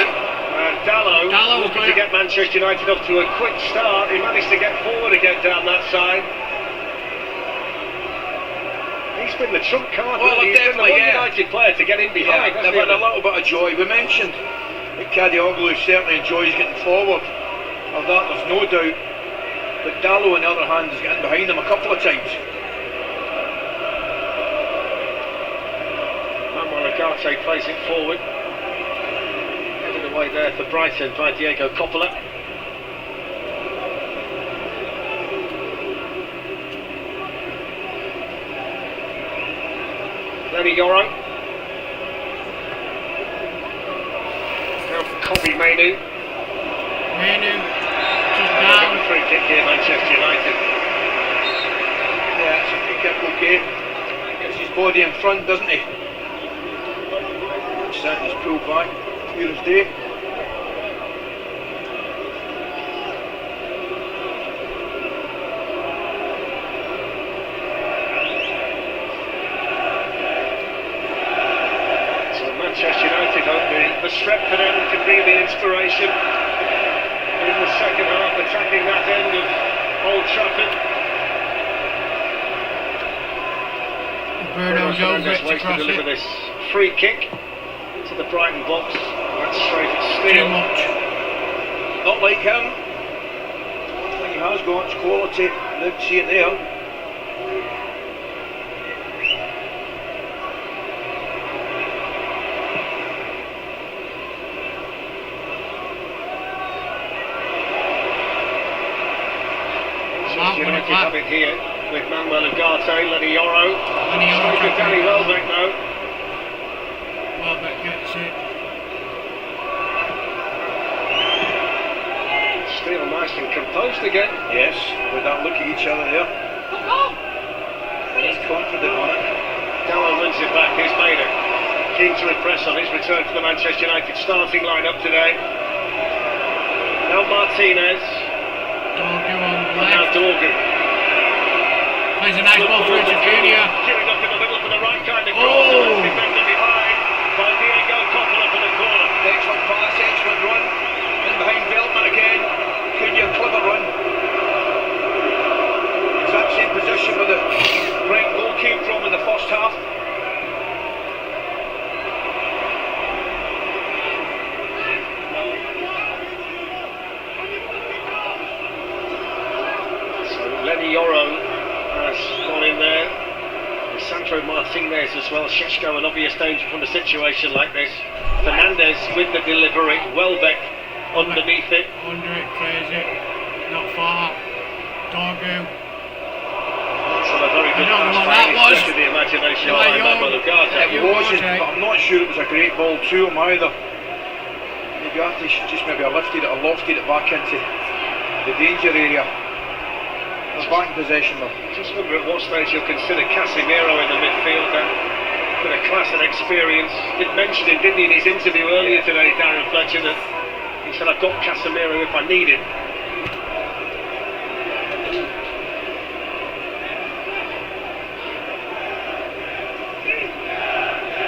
Dallow looking to get Manchester United off to a quick start. He managed to get forward again down that side. He's been the trump card. Well, He's been the one United player to get in behind. They've had a little bit of joy. We mentioned that Kadioglu certainly enjoys getting forward. Of that, there's no doubt. But Dallow, on the other hand, is getting behind him a couple of times. Manuel Ugarte plays it forward. Headed away there for Brighton by Diego Coppola. Lenny Yoro. Now for Kobe Mainu. Just down. A free kick here, Manchester United. Yeah, it's a free kick, okay. Gets his body in front, doesn't he? Sanders pulled back, clear as day. Manchester United hope the strength for them could be the inspiration in the second half, attacking that end of Old Trafford. Bruno's over it to ways to cross deliver it. this free kick to the Brighton box. That's straight at Too Steele. much. Not like him. One thing he has got is quality. Let's see it there. United have it here with Manuel Ugarte, Lenny Yoro. Straight to Danny Welbeck now. Welbeck gets it. Steele nice and composed again. Yes, with that look at each other there. He's confident on it. Dallow wins it back. Here's Maida. Keen to impress on his return to the Manchester United starting lineup today. Now Martinez. Dorgu on the Now left. Dorgu. Plays a nice ball for Acuna. Queuing up in the middle for the right kind of cross. Oh. Defender behind by Diego Coppola for the corner. Excellent pass, excellent run. In behind Veltman again. Cunha, clever run. Exact same position with the right goal came from in the first half. Lenny Yoro has gone in there. And Sandro Martinez as well. Šeško, an obvious danger from a situation like this. Fernandez with the delivery. Welbeck underneath it. Under it, clears it. Not far. Dorgu. That's a very good I don't know pass what that was. to the imagination Why, by Manuel Ugarte. It wasn't, but I'm not sure it was a great ball to him either. Ugarte should just maybe have lifted it or lofted it back into the danger area. Back in possession though. Just wonder at what stage you'll consider Casemiro in the midfield then. Bit of class and experience. Did mention it, didn't he, in his interview earlier today, Darren Fletcher, that he said, I've got Casemiro if I need it.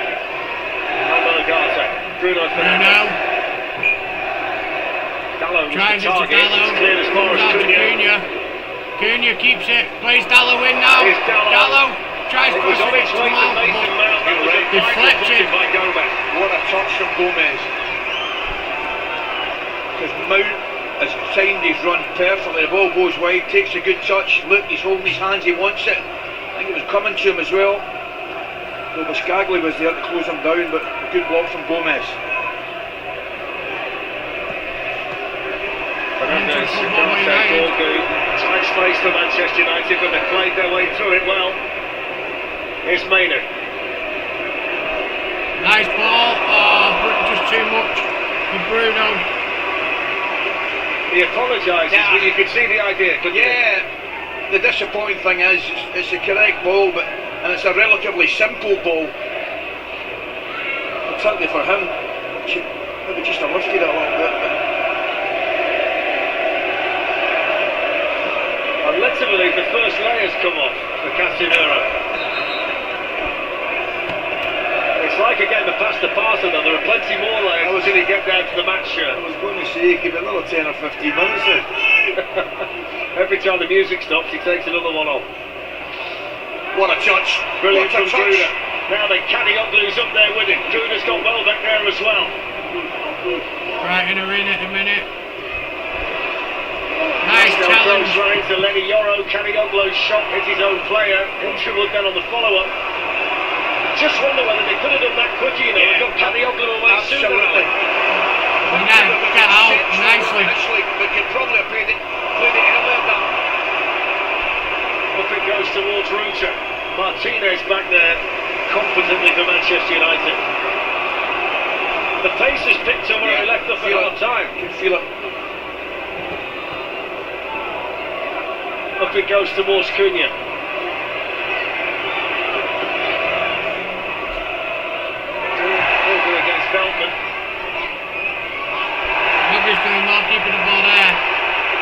Manuel Ugarte. Bruno Fernandes. Dallow was Tries the it to target. Dallow. It's cleared as far as Comes out to Cunha. Cunha keeps it. Plays Dallow in now. Here's Dallow. Tries to It was push on it its to way to Mount, Mason but Mount. That was a deflected. by Gomez. What a touch from Gomez. Because Mount has timed his run perfectly. The ball goes wide, takes a good touch. Look, he's holding his hands, he wants it. I think it was coming to him as well. Though Buscaglia was there to close him down, but a good block from Gomez. Fernandes, Ugarte, Dorgu. Tight space for Manchester United, but they played their way through it well. Here's Maynard. Nice ball. Oh, just too much for Bruno. He apologises, but you could see the idea, couldn't you? Yeah, the disappointing thing is it's the correct ball, and it's a relatively simple ball. Particularly for him, should maybe just have lifted it a little bit. I'm led to believe the first layer's come off for Casemiro. It's like a game of pass to pass, and there are plenty more layers until he get down to the match shirt. I was going to say he could be another 10 or 15 minutes then. Every time the music stops, he takes another one off. What a touch! Brilliant What a from touch. Gruda. Now then, Kadioglu's up there with him. Gruda's got Welbeck there as well. Right in arena at the minute. Nice Still challenge. close right to Lenny Yoro. Kadioglu's shot hit his own player. Hilscherwood then on the follow-up. Just wonder whether they could have done that quicker, you know, and got Kadioglu away sooner. Absolutely. Get out nicely. But you'd probably have played it earlier than. Up it goes towards Ruta. Martinez back there competently for Manchester United. The pace has picked up where he left off at half time. You can feel it. Up it goes towards Cunha. Over against Veltman. Nobody's going well keeping the ball there.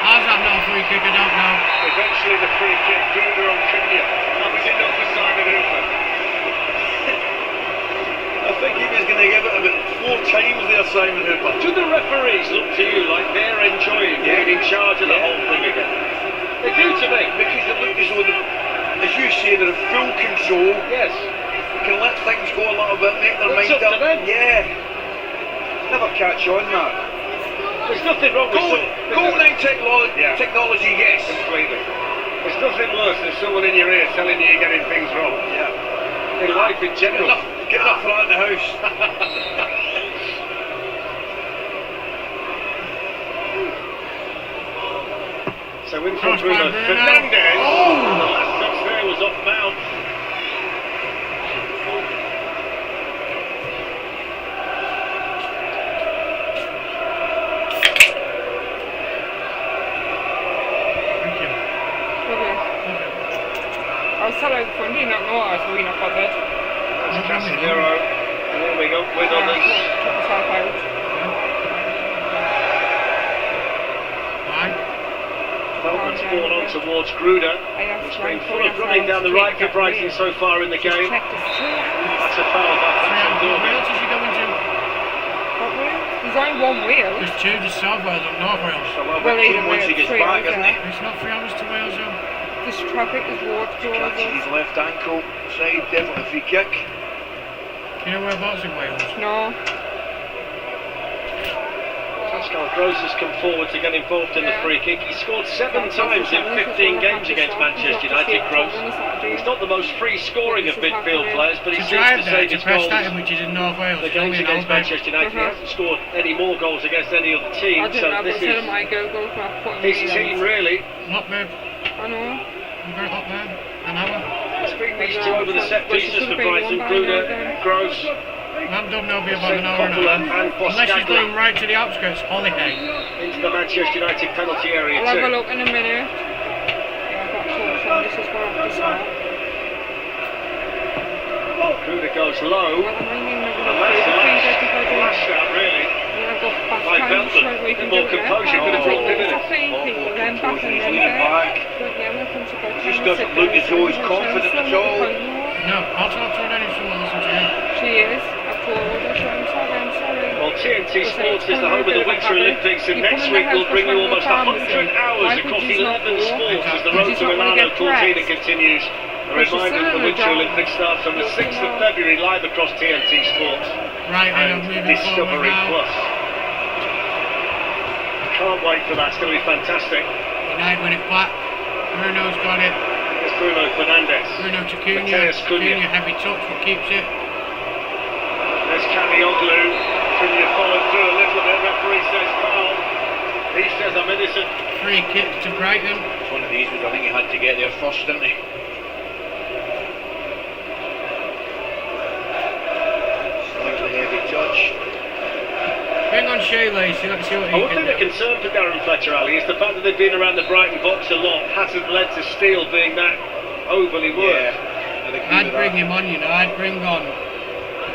How's that not a free kick? I don't know. Eventually the free kick, Gruda on Cunha. That was enough for Simon Hooper. I think he was going to give it about 4 times there, Simon Hooper. Do the referees look to you like they're enjoying being in charge of the whole thing again? They do to me. Because they look as though, as you say, they're in full control. Yes. They can let things go a little bit, make their It's mind up to them. Yeah. Never catch on that. There's nothing wrong with Golden technology, yes. Completely. There's nothing worse than someone in your ear telling you you're getting things wrong. Yeah. In life in general. Get enough for that in the house. So in from Bruno Fernandes. Oh! The last touch there was off Mount. I was telling the friend, not know I was really not bothered. That's Casemiro warming up with others. Took myself out. Veltman's fallen on towards Gruda. He's been full of running down the right for Brighton so far in the game. That's a foul back. What Wales is he going to? What Wales? He's only one wheel. There's two, the South Wales and North Wales. So Well, either way, it's 3 hours, isn't it? It's not 3 hours to Wales, though. This traffic is walked towards Catching his us. left ankle side, definitely free kick. Do you know whereabouts in Wales? No. Pascal Gross has come forward to get involved in the free kick. He scored 7 times in 15 games against Manchester United, Gross. He's not the most free scoring of midfield players, but he To seems drive to there save to his goals. Preston, which is in North Wales. The games against Manchester United, he hasn't scored any more goals against any other I team, didn't so know, but this instead of is my Google, I put his me team really. Not bad. I know. We've got it up there. An hour. It's been these two over the set pieces for Brighton, Gruda, Gross. I'm done, there'll be about an hour and a half. Unless he's going right to the outskirts, Holyhead. Into the Manchester United penalty area I'll have a too. look in a minute. Yeah, I've got torch on. This is where I have to start. Gruda goes low. Well, I mean, And that's the last shot really. By Veltman. A bit more composure, could have dropped in it. Just doesn't look as though he's confident at all. No, I'll talk to her then if she wants to listen to him. She is. I've told her, so I'm sorry. Well, TNT Sports is the home of the Winter Olympics, and next week we'll bring you almost 100 hours across 11 sports as the road to Milano Cortina continues. A reminder that the Winter Olympics starts on the 6th of February live across TNT Sports Right, and Discovery Plus. Can't wait for that, it's going to be fantastic. United win it back. Bruno's got it. There's Bruno Fernandes. Bruno to Cunha. Mateus Cunha. Heavy touch, but keeps it. There's Kadioglu. Cunha followed through a little bit. Referee says foul. He says I'm innocent. Free kick to Brighton. It's one of these, but I think he had to get there first, didn't he? Slightly heavy touch. Bring on Shea Lacey, let's see what I he would can think the do. concern for Darren Fletcher, Ali, is the fact that they've been around the Brighton box a lot hasn't led to Steele being that overly worked. I'd bring him on, you know, I'd bring on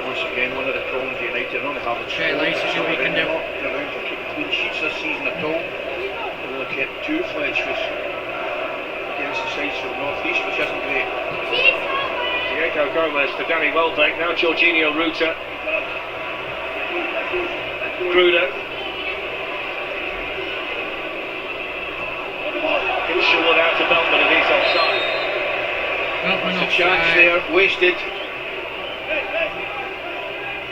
Once again, one of the problems United don't have a Shea Lacey, see what he can do. Around for keeping clean sheets this season at all. They've only kept 2 Fletch against the sides from North East, which isn't great. Diego Gomez to Danny Welbeck, now Jorginho Ruta. Gruder. Sherwood out to Beltman and he's offside. Beltman There's a chance there, wasted.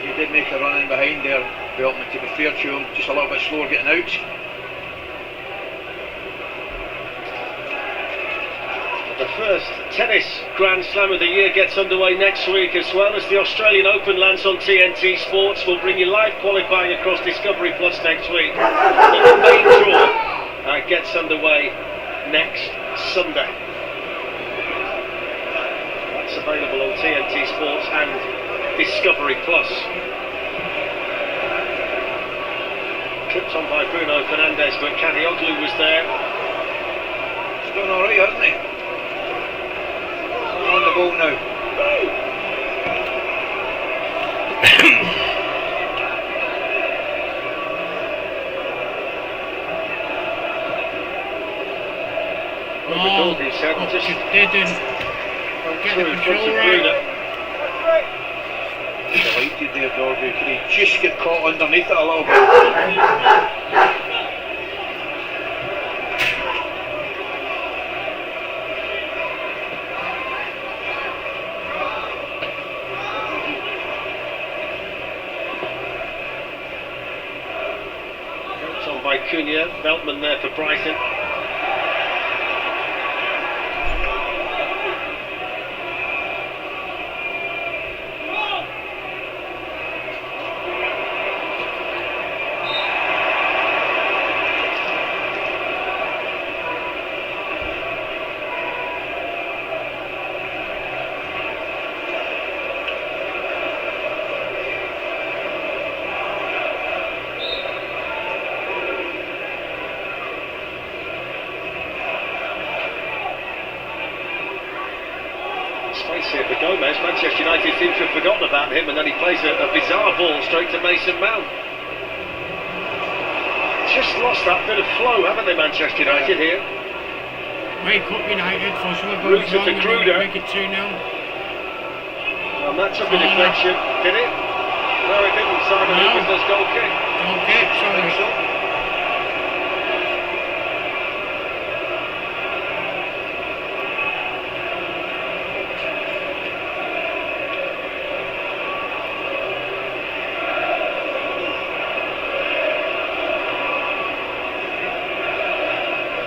He did make a run in behind there, Beltman, to be fair to him, just a little bit slower getting out. The first tennis Grand Slam of the year gets underway next week, as well as the Australian Open lands on TNT Sports. We'll bring you live qualifying across Discovery Plus next week. And the main draw gets underway next Sunday. That's available on TNT Sports and Discovery Plus. Clipped on by Bruno Fernandes, but Kadioglu was there. He's doing alright, hasn't he? On the ball now. Oh, he said, just didn't get the control right. Delighted there, Dorby. Could he just get caught underneath it a little bit? By Cunha, Beltman there for Brighton. Here for Gomez. Manchester United seem to have forgotten about him, and then he plays a bizarre ball straight to Mason Mount. Just lost that bit of flow, haven't they, Manchester United here? Wake up United, for sure goes wrong and Gruder. make it 2-0. And that took a deflection, did it? No, it didn't. Simon Lucas does goal kick. Goal kick, sorry.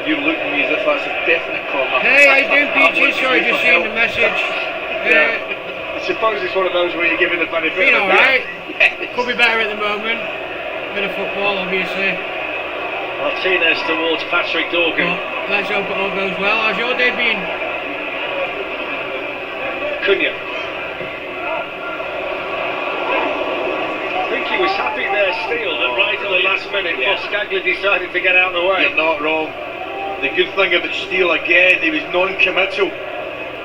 You look at me as if that's a definite corner. Hey, I do, Peaches. Sorry, just seeing the message. I suppose it's one of those where you're giving the benefit Been of the alright. doubt. Could be better at the moment. Bit of football, obviously. Martinez towards Patrick Dorgan. But let's hope it all goes well. How's your day been? Cunha. I think he was happy there, Steele, that right at the last minute, Skagler decided to get out of the way. You're not wrong. The good thing about Steele again, he was non-committal.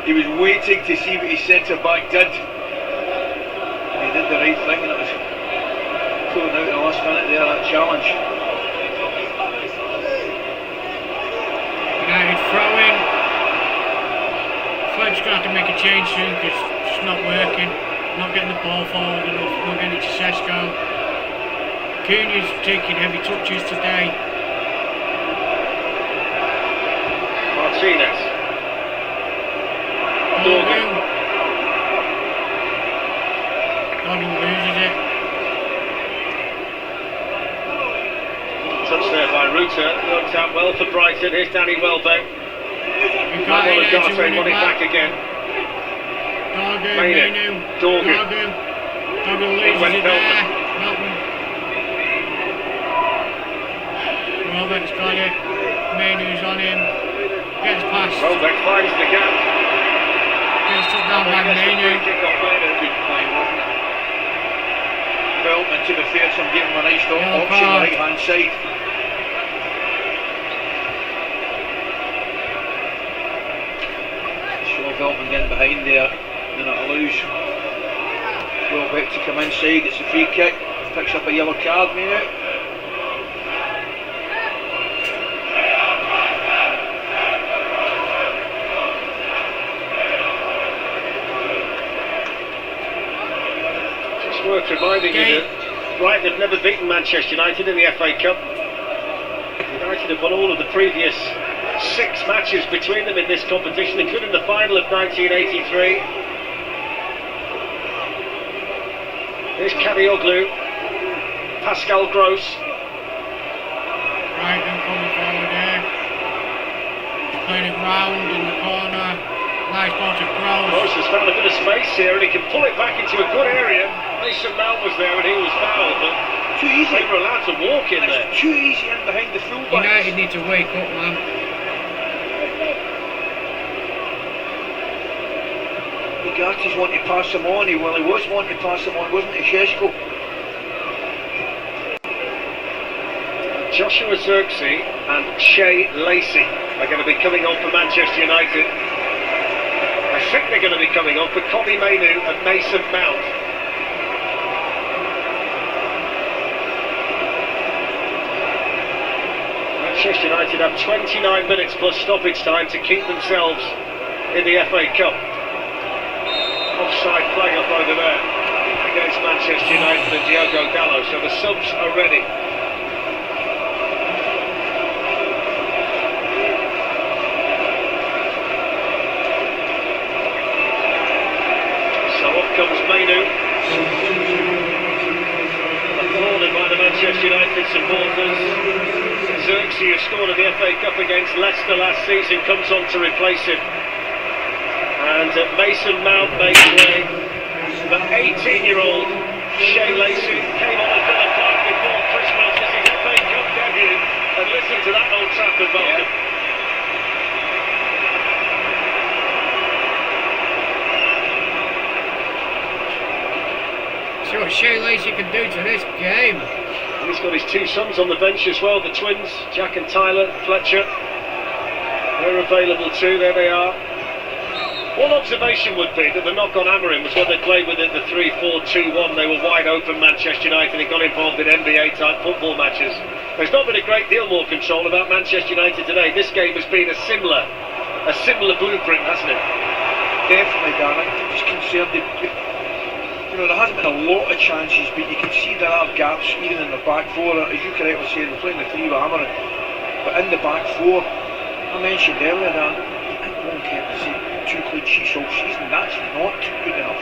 He was waiting to see what his centre-back did. And he did the right thing, and it was pulling out in the last minute there, that challenge. United throwing. Fletcher's going to have to make a change soon because it's not working. Not getting the ball forward enough, not getting it to Sesko. Cunha's taking heavy touches today. Martinez. Dorgan loses it. Touch there by Ruta, worked out well for Brighton. Here's Danny Welbeck. Ugarte Ugarte won it back again. Dorgan loses it there. Melton. Welbeck's got it. Mainu's on him. Gets past. Welbeck finds the gap. Gets took down by Mainu. Good play, wasn't it? Veltman, to be fair to him, gave him a nice option on the right hand side. Veltman getting behind there, and it allows Welbeck to come inside. It's a free kick, picks up a yellow card now. Just worth reminding you that Brighton have never beaten Manchester United in the FA Cup. United have won all of the previous 6 matches between them in this competition, including the final of 1983. Here's Kadioglu, Pascal Gross. Brighton coming forward here. Playing it round in the corner. Nice ball to Gross. Gross has found a bit of space here and he can pull it back into a good area. Mason Mount was there and he was fouled, but too easy. They were allowed to walk in there. Too easy in behind the fullback. United need to wake up, man. Garty's wanting to pass him on. He was wanting to pass him on, wasn't he, Šeško? Joshua Zirkzee and Shea Lacey are going to be coming on for Manchester United. I think they're going to be coming on for Kobbie Mainoo and Mason Mount. Manchester United have 29 minutes plus stoppage time to keep themselves in the FA Cup. Offside flag up over there against Manchester United and Diogo Dalot, so the subs are ready. So off comes Mainoo, applauded by the Manchester United supporters. Zirkzee, who scored in the FA Cup against Leicester last season, comes on to replace him. And Mason Mount makes way. The 18-year-old Shea Lacey came on at Villa Park before Christmas as his FA Cup debut. And listen to that Old Trafford welcome. See what Shea Lacey can do to this game. And he's got his 2 sons on the bench as well, the twins, Jack and Tyler Fletcher. They're available too, there they are. One observation would be that the knock on Amorim was when they played with it the 3-4-2-1, they were wide open, Manchester United, and got involved in NBA type football matches. There's not been a great deal more control about Manchester United today. This game has been a similar blueprint, hasn't it? Definitely, Dan. I'm just concerned that, there hasn't been a lot of chances, but you can see there are gaps even in the back four. As you correctly said, we're playing the 3 with Amorim, but in the back four, I mentioned earlier, Dan, I think one kept to say 2 clean sheets all season. That's not good enough.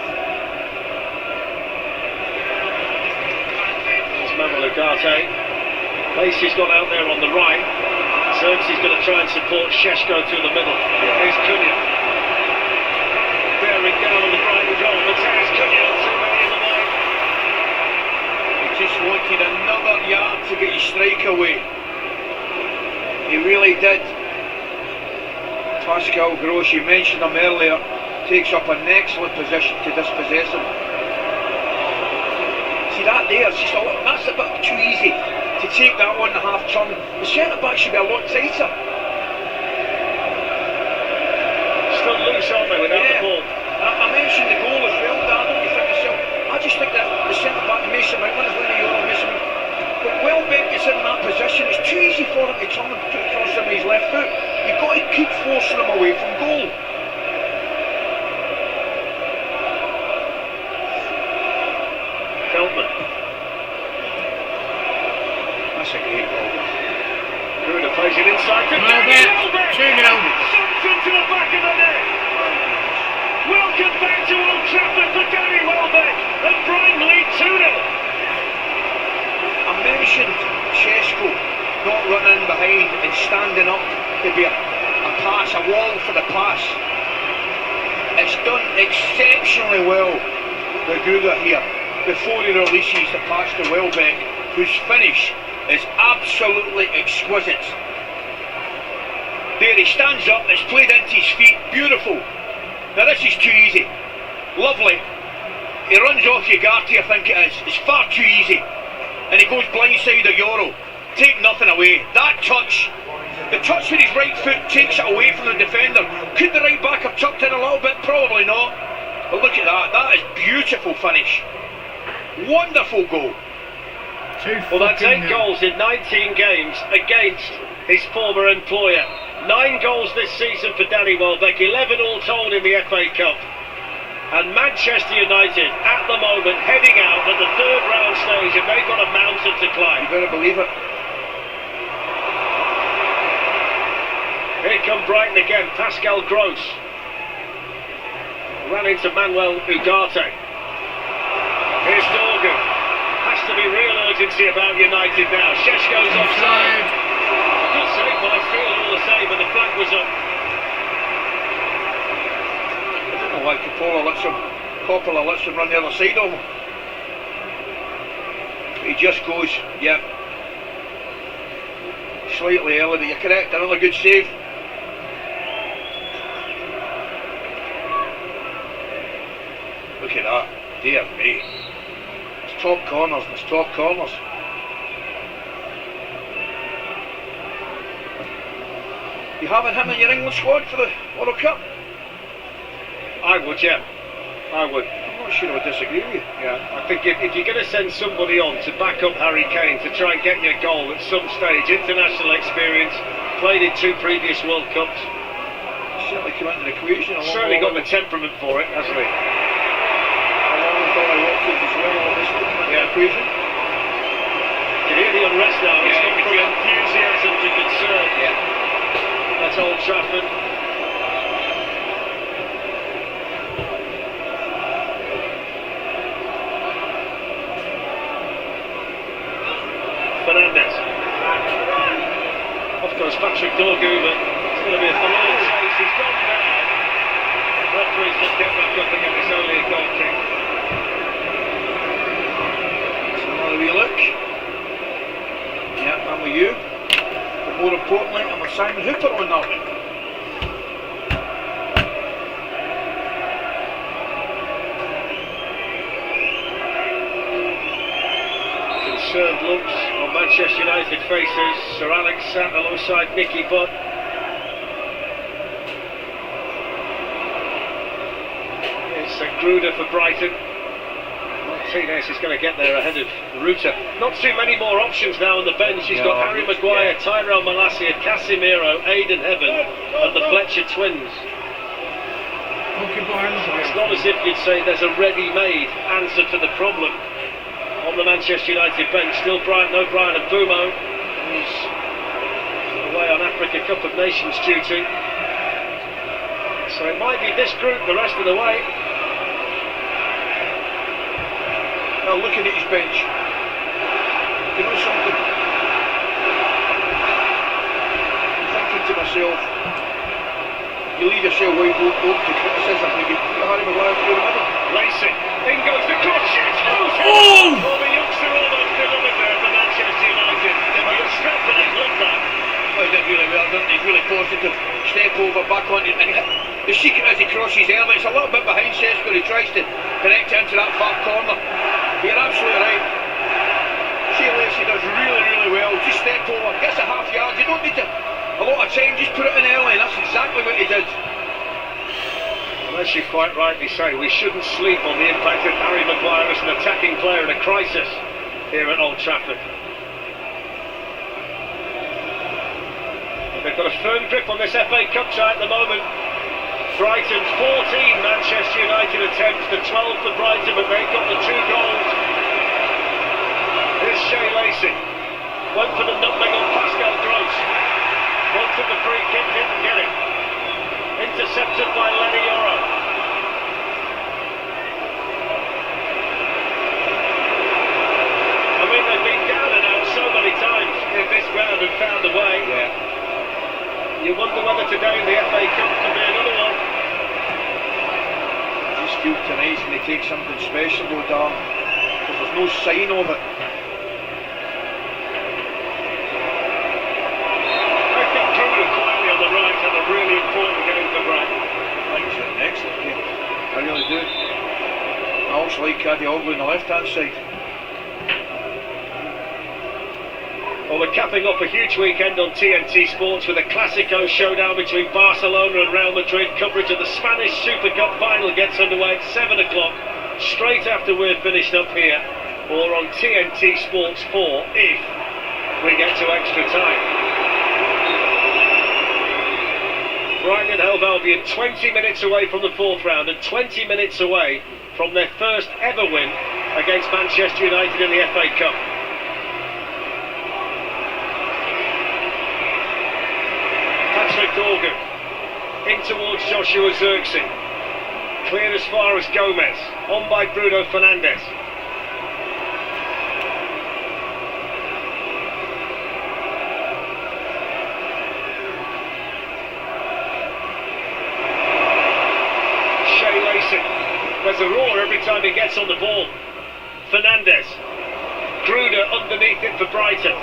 There's Mamadou Ugarte. Lacey's gone out there on the right. Zirkzee's going to try and support Šeško through the middle. Here's Cunha. Bearing down on the Brighton goal. Matheus Cunha, too many in the way. He just wanted another yard to get his strike away. He really did. Pascal Gross, you mentioned him earlier, takes up an excellent position to dispossess him. See that there, that's a bit too easy to take that 1.5 turn. The centre back should be a lot tighter. Still loose, aren't they, without the ball? I mentioned the goal as well, Dan, don't you think yourself? I just think that the centre back, Mason Mount, is winning the Euro, Mason Mount. But Welbeck is in that position, it's too easy for him to turn and put across him with his left foot. You've got to keep forcing him away from goal. Veltman. That's a great ball. Gruder plays it inside to Danny Welbeck. 2-0. Something to the back of the net. Welcome back to Old Trafford for Danny Welbeck. And Brighton lead 2-0. I mentioned Šeško not running behind and standing up to be a pass, a wall for the pass. It's done exceptionally well by Gruder here before he releases the pass to Welbeck, whose finish is absolutely exquisite. There he stands up, it's played into his feet, beautiful. Now this is too easy, lovely. He runs off Ugarte, I think it is. It's far too easy. And he goes blindside of Euro. Take nothing away. That touch, the touch with his right foot takes it away from the defender. Could the right back have tucked in a little bit? Probably not. But look at that. That is beautiful finish. Wonderful goal. Well, that's 8 goals in 19 games against his former employer. 9 goals this season for Danny Welbeck, 11 all told in the FA Cup. And Manchester United, at the moment, heading out at the 3rd round stage, and they've got a mountain to climb. You better believe it. Here come Brighton again, Pascal Gross. Ran into Manuel Ugarte. Here's Dorgu. Has to be real urgency about United now. Šeško's offside. Good save by Steele all the same, but the flag was up. I don't know why Coppola lets him run the other side of him. He just goes, yep. Slightly early, but you're correct. Another good save. Look at that. Dear me. It's top corners and it's top corners. You having him in your England squad for the World Cup? I would, yeah. I would. I'm not sure I would disagree with you. Yeah, I think if you're going to send somebody on to back up Harry Kane to try and get you a goal at some stage, international experience, played in 2 previous World Cups. Certainly come into the equation. Certainly got the temperament for it, hasn't he? Along with all as well, obviously, come into the equation. You can hear the unrest now. It's gone from enthusiasm to concern. Yeah. That's Old Trafford. Fernandes. Off goes Patrick Dorgu, but it's going to be a phenomenal chase. He's gone now. Referee's just get back up again. It's only a goal kick. So another wee look. Yeah, I'm with you. But more importantly, I'm with Simon Hooper on that one. Concerned looks on Manchester United faces. Sir Alex sat alongside Nicky Butt. It's Gruder for Brighton. Martinez is going to get there ahead of Ruta. Not too many more options now on the bench. He's got Harry Maguire, Tyrell Malacia, Casemiro, Aidan Heaven, and the Fletcher twins. It's not as if you'd say there's a ready-made answer to the problem. On the Manchester United bench, still no Brian Mbumo, who's away on Africa Cup of Nations duty. So it might be this group the rest of the way. Now looking at his bench, you know something? I'm thinking to myself, you leave yourself wide open to criticism when you put Harry Maguire through the middle. Racing, in goes the cross, shoots, goes! Oh, the youngster almost delivered there for Manchester United. He was strapped for that look back. Well, he did really well, didn't he? Really positive. Step over, back on it, and the secret as he crosses early, it's a little bit behind Sesko. He tries to connect into that far corner. But you're absolutely right. Shea Lacey does really, really well. Just step over, gets a half yard. You don't need a lot of time, just put it in early, and that's exactly what he did. Well, as you quite rightly say, we shouldn't sleep on the impact of Harry Maguire as an attacking player in a crisis here at Old Trafford. They've got a firm grip on this FA Cup tie at the moment. Brighton 14, Manchester United attempts, the 12 for Brighton, but they've got the 2 goals. Here's Shea Lacey. Went for the nutmeg on Pascal Gross. Wanted the free kick, didn't get it. Intercepted by Lenny Yoro. I mean, they've been down and out so many times in this round and found a way. Yeah. You wonder whether today in the FA Cup could be another one. I just feel tonight's going to take something special though, Dan, because there's no sign of it. I think Gruder quietly on the right had a really important game for Brighton. I think it's an excellent game. I really do. I also like Kadioglu on the left-hand side. Well, we're capping off a huge weekend on TNT Sports with a Clasico showdown between Barcelona and Real Madrid. Coverage of the Spanish Super Cup final gets underway at 7 o'clock, straight after we're finished up here, or on TNT Sports 4 if we get to extra time. Brighton and Hove Albion 20 minutes away from the fourth round and 20 minutes away from their first ever win against Manchester United in the FA Cup. Patrick Dorgan in towards Joshua Zirkzee, cleared as far as Gomez, on by Bruno Fernandes. Shea Lacey, there's a roar every time he gets on the ball. Fernandes, Gruder underneath it for Brighton.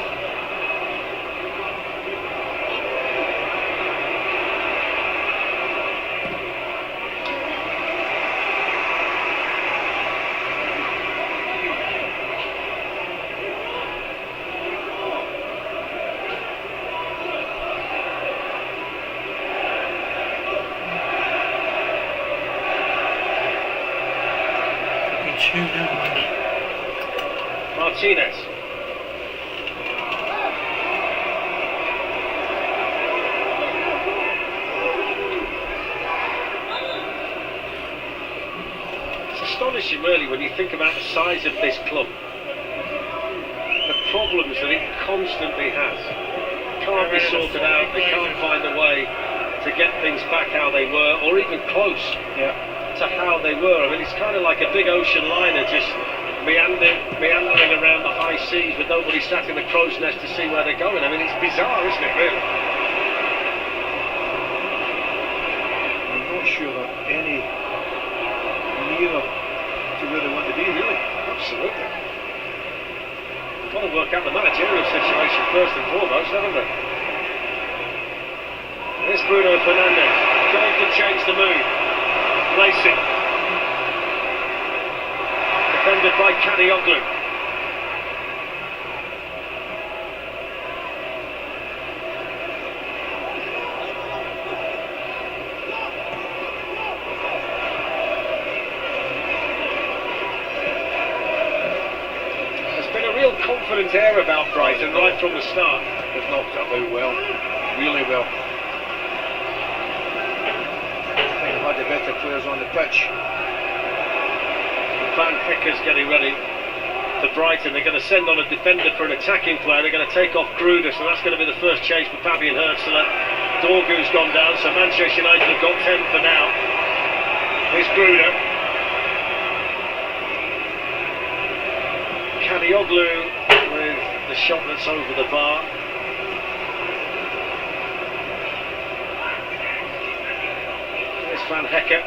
Martinez. It's astonishing really when you think about the size of this club. The problems that it constantly has. Can't be sorted out, they can't find a way to get things back how they were, or even close to how they were. I mean, it's kind of like a big ocean liner just meandering around the high seas with nobody sat in the crow's nest to see where they're going. I mean, it's bizarre, isn't it, really? I'm not sure they're any nearer to where they want to be, really. Absolutely. They've got to work out the managerial situation first and foremost, haven't they? There's Bruno Fernandes. Going to change the mood. Lacey. Defended by Kadioglu. There's been a real confident air about Brighton right from the start. They've knocked it about well, really well. I think they've had the better players on the pitch. Van Hecker's getting ready for Brighton. They're going to send on a defender for an attacking player. They're going to take off Gruder, so that's going to be the first change for Fabian Hurtzler. Dorgu's gone down, so Manchester United have got 10 for now. Here's Gruder. Kadioglu with the shot that's over the bar. There's Van Hecker.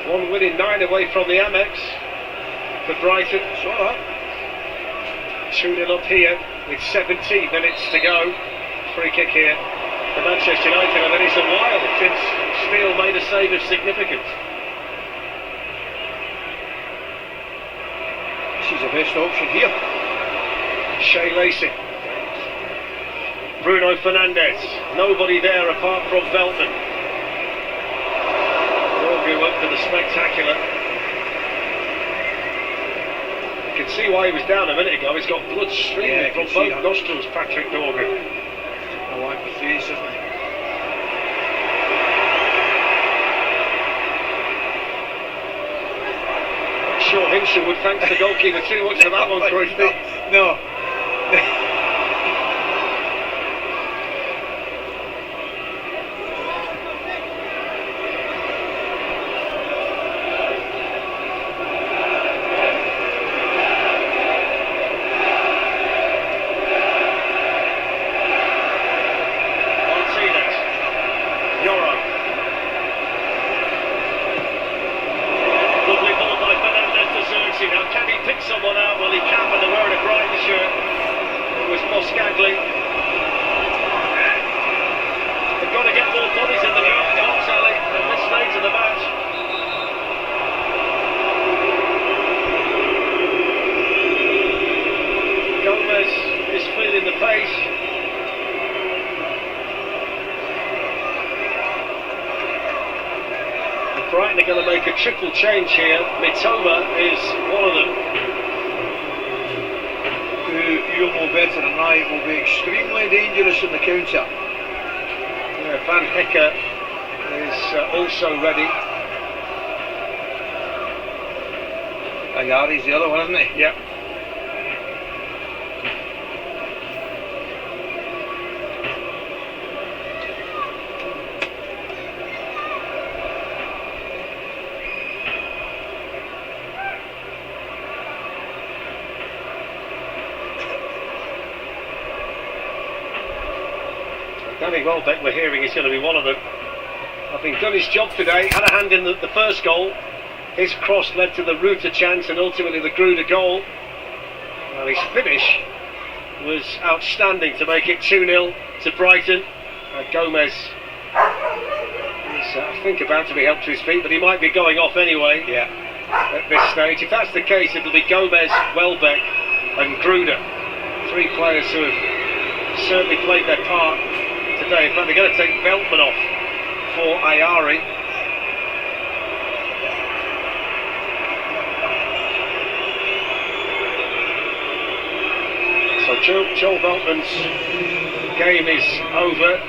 One winning 9 away from the Amex for Brighton. Saw that. 2-0 up here with 17 minutes to go. Free kick here for Manchester United. I mean, it's a while since Steele made a save of significance. She's the best option here. Shea Lacey. Bruno Fernandes. Nobody there apart from Veltman. Dorgu up for the spectacular. You can see why he was down a minute ago. He's got blood streaming from both nostrils, Patrick Dorgu. I like the face, isn't he? I'm sure Hinshaw would thank the goalkeeper too much for that one, Cruyff. No. Someone out, well he can when they're wearing a Brighton shirt. Skaggley. They've got to get more bodies in the darts alley at this stage of the match. Gomez is feeling the pace. And Brighton are going to make a triple change here. Mitoma is one of them. Who you'll know better than I, will be extremely dangerous in the counter. Yeah, Van Hecker is also ready. Ayari's the other one, isn't he? Yep. Danny Welbeck, we're hearing, is going to be one of them. Having done his job today, had a hand in the first goal. His cross led to the Ruta chance and ultimately the Gruder goal. And his finish was outstanding to make it 2-0 to Brighton. Gomez is, I think, about to be helped to his feet, but he might be going off anyway. Yeah. At this stage. If that's the case, it'll be Gomez, Welbeck and Gruder. Three players who have certainly played their part today. In fact, they're going to take Veltman off for Ayari. So Joel Veltman's game is over.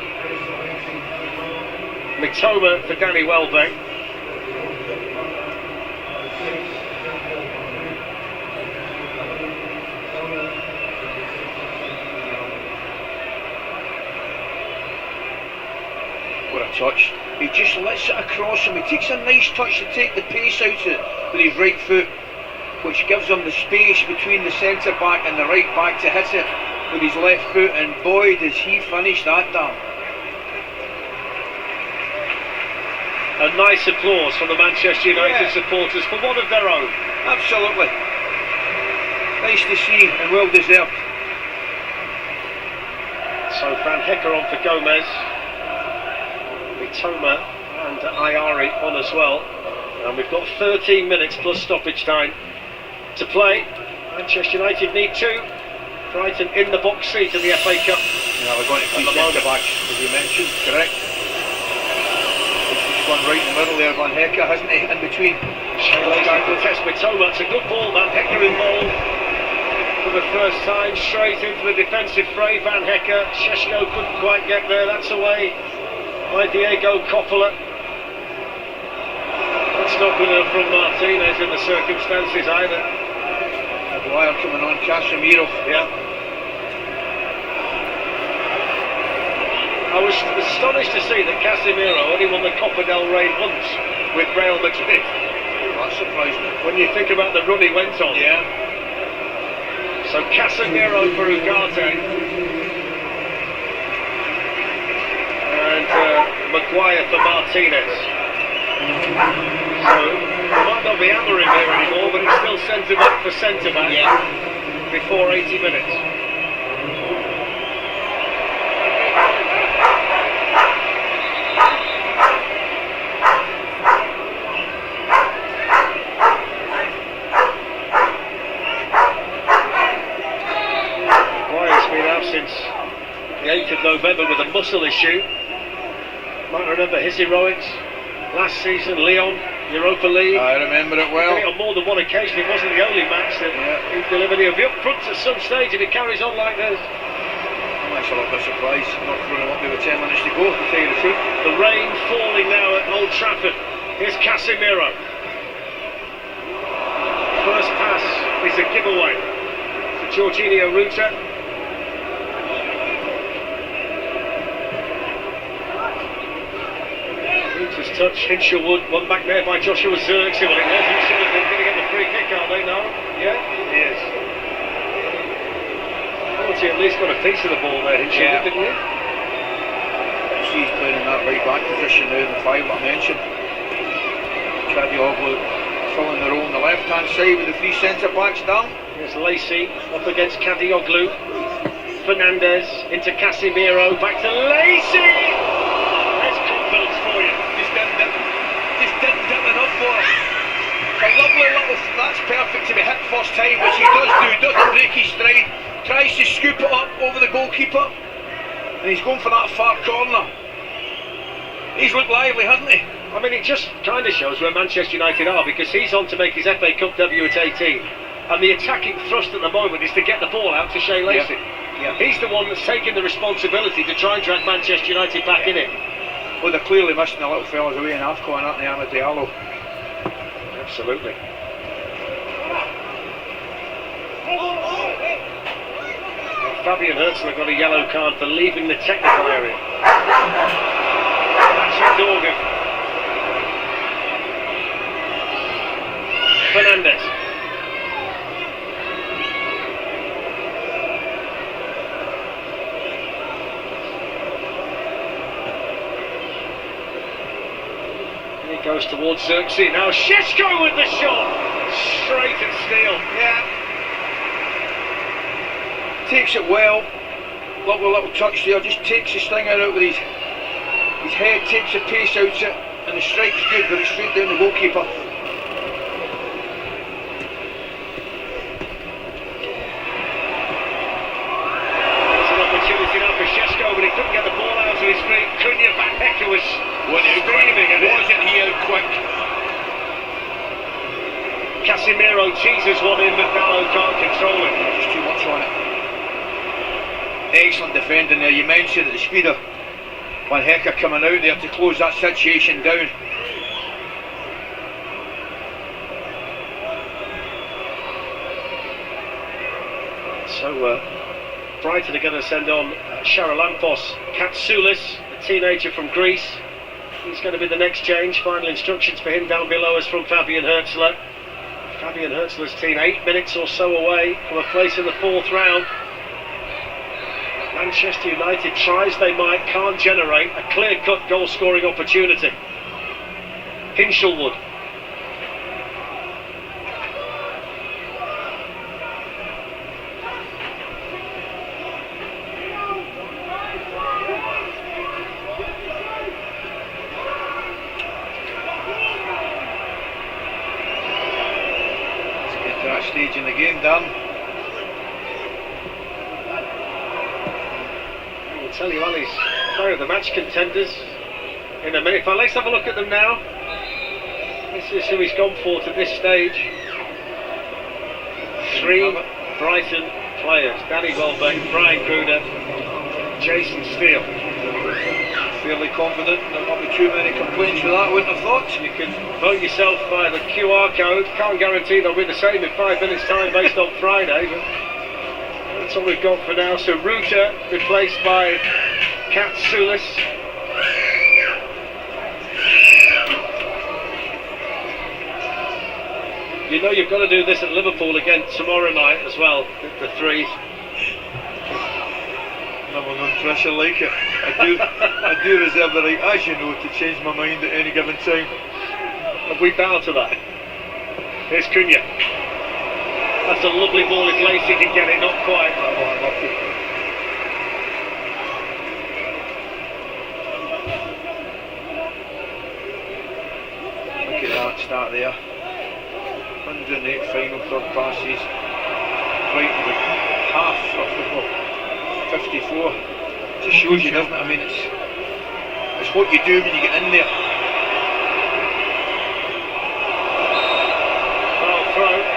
Mitoma for Danny Welbeck. What a touch. He just lets it across him. He takes a nice touch to take the pace out of it with his right foot, which gives him the space between the centre back and the right back to hit it with his left foot, and boy does he finish that down. A nice applause from the Manchester United supporters for one of their own. Absolutely. Nice to see and well deserved. So Van Hecker on for Gomez. Mitoma and Ayari on as well. And we've got 13 minutes plus stoppage time to play. Manchester United need 2. Brighton in the box seat in the FA Cup. Now we're going to three centre backs, as you mentioned, correct? He's gone right in the middle there, Van Hecker, hasn't he? In between. Test Mitoma. It's a good ball. Van Hecker involved for the first time, straight into the defensive fray. Van Hecker. Šeško couldn't quite get there. That's away by Diego Coppola. That's not good enough from Martinez in the circumstances either. Wire coming on, Casemiro. Yeah. I was astonished to see that Casemiro only won the Copa del Rey once with Real Madrid. That surprised me. When you think about the run he went on. Yeah. So Casemiro for Ugarte. And Maguire for Martinez. So there might not be Amorim here anymore, but it's still centre back for centre back before 80 minutes. Maguire's been out since the 8th of November with a muscle issue. Might remember his heroics last season, Lyon, Europa League. I remember it well. On more than one occasion, it wasn't the only match that he delivered. He'll be up front at some stage if he carries on like this. That's a lot of surprise. Not throwing him up there with 10 minutes to go, to tell you the truth. The rain falling now at Old Trafford. Here's Casemiro. First pass is a giveaway to Jorginho Ruta. Ruta's touch, Hinshelwood, one back there by Joshua Zirkzee. Well, it was Hinshelwood going to get the free kick, are they now? Yeah, he is. Well, he at least got a piece of the ball there, Hinshelwood, didn't he? He's playing in that right back position now in the 5 I mentioned. Kadioglu filling the role on the left hand side with the 3 centre backs down. There's Lacey up against Kadioglu. Fernandez into Casemiro, back to Lacey. There's confidence for you. Just didn't dip enough for him. A lovely little, that's perfect to be hit first time, which he does do, doesn't break his stride, tries to scoop it up over the goalkeeper, and he's going for that far corner. He's looked lively, hasn't he? I mean, it just kind of shows where Manchester United are, because he's on to make his FA Cup debut at 18, and the attacking thrust at the moment is to get the ball out to Shea Lacey. Yeah. He's the one that's taking the responsibility to try and drag Manchester United back in it. Well, they're clearly missing the little fellas away in AFCON, aren't they, Amad Diallo? Absolutely. Fabian Herzler got a yellow card for leaving the technical area. That's Dorgan. Fernandez. And he goes towards Xerxes. Now Šeško with the shot. Straight and steel. Yeah. Takes it well. Lovely little touch there. Just takes the stinger out with his head, takes the pace out of it, and the strike's good, but it's straight down the goalkeeper. There's an opportunity now for Šeško, but he couldn't get the ball out of his feet. Cunha Van Hecke was screaming at it. Wasn't he out quick? Casemiro teases one in, but Dallo can't control it. Just too much on it. Excellent defending there. You mentioned the speed of Van Hecke coming out there to close that situation down. So Brighton are going to send on Charalampos Katsoulis, a teenager from Greece. He's going to be the next change. Final instructions for him down below us from Fabian Herzler. Fabian Herzler's team 8 minutes or so away from a place in the 4th round. Manchester United try as they might, can't generate a clear-cut goal-scoring opportunity. Hinshelwood. Let's get to that stage in the game, Dan. Tell you, Ali's player of the match contenders in a minute. Let's have a look at them now. This is who he's gone for to this stage. 3 Brighton players: Danny Welbeck, Brian Gruder, Jason Steele. Fairly confident. There won't be too many complaints with that, I wouldn't have thought. You can vote yourself via the QR code. Can't guarantee they'll be the same in 5 minutes' time based on Friday, but that's all we've got for now. So Ruta replaced by Katsoulis. You know you've got to do this at Liverpool again tomorrow night as well, the 3. Never known pressure like it. I do reserve the right, as you know, to change my mind at any given time. Have we bow to that? Here's Cunha. That's a lovely ball if Lacey can get it, not quite. Look at that start there. 108 final third passes. Brighton with half of 54. It just shows you, doesn't it? I mean, it's what you do when you get in there. Foul throw.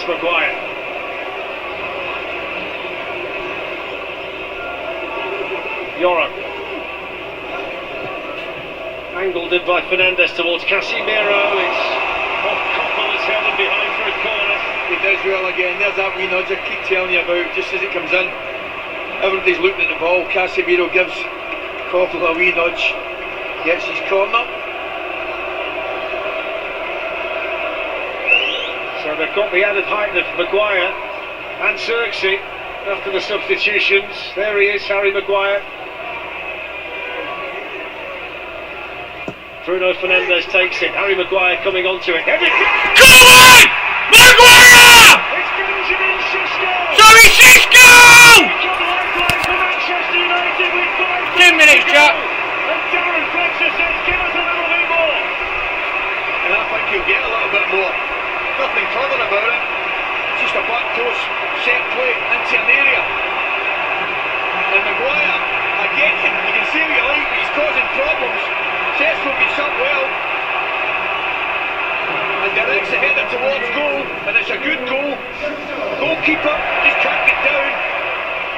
Maguire. Yoro. Angled in by Fernandez towards Casemiro. It's off Coppola's head and behind for a corner. He does well again. There's that wee nudge I keep telling you about. Just as it comes in, everybody's looking at the ball. Casemiro gives Coppola a wee nudge. Gets his corner. So they've got the added height of Maguire and Xerxes after the substitutions. There he is, Harry Maguire. Bruno Fernandes takes it. Harry Maguire coming onto it. Headed down! Come on! Maguire! It's Benjamin Sesko! Sorry, Cisco! Lifeline for Manchester United with 5 10 minutes, to go. Jack. And Darren Fletcher says, give us a little bit more. And I think he'll get a little bit more. Nothing clever about it. Just a back post set play into an area. And Maguire, again, you can see what you like, but he's causing problems. Sesko gets up well. And directs the header towards goal. And it's a good goal. Goalkeeper just can't get down.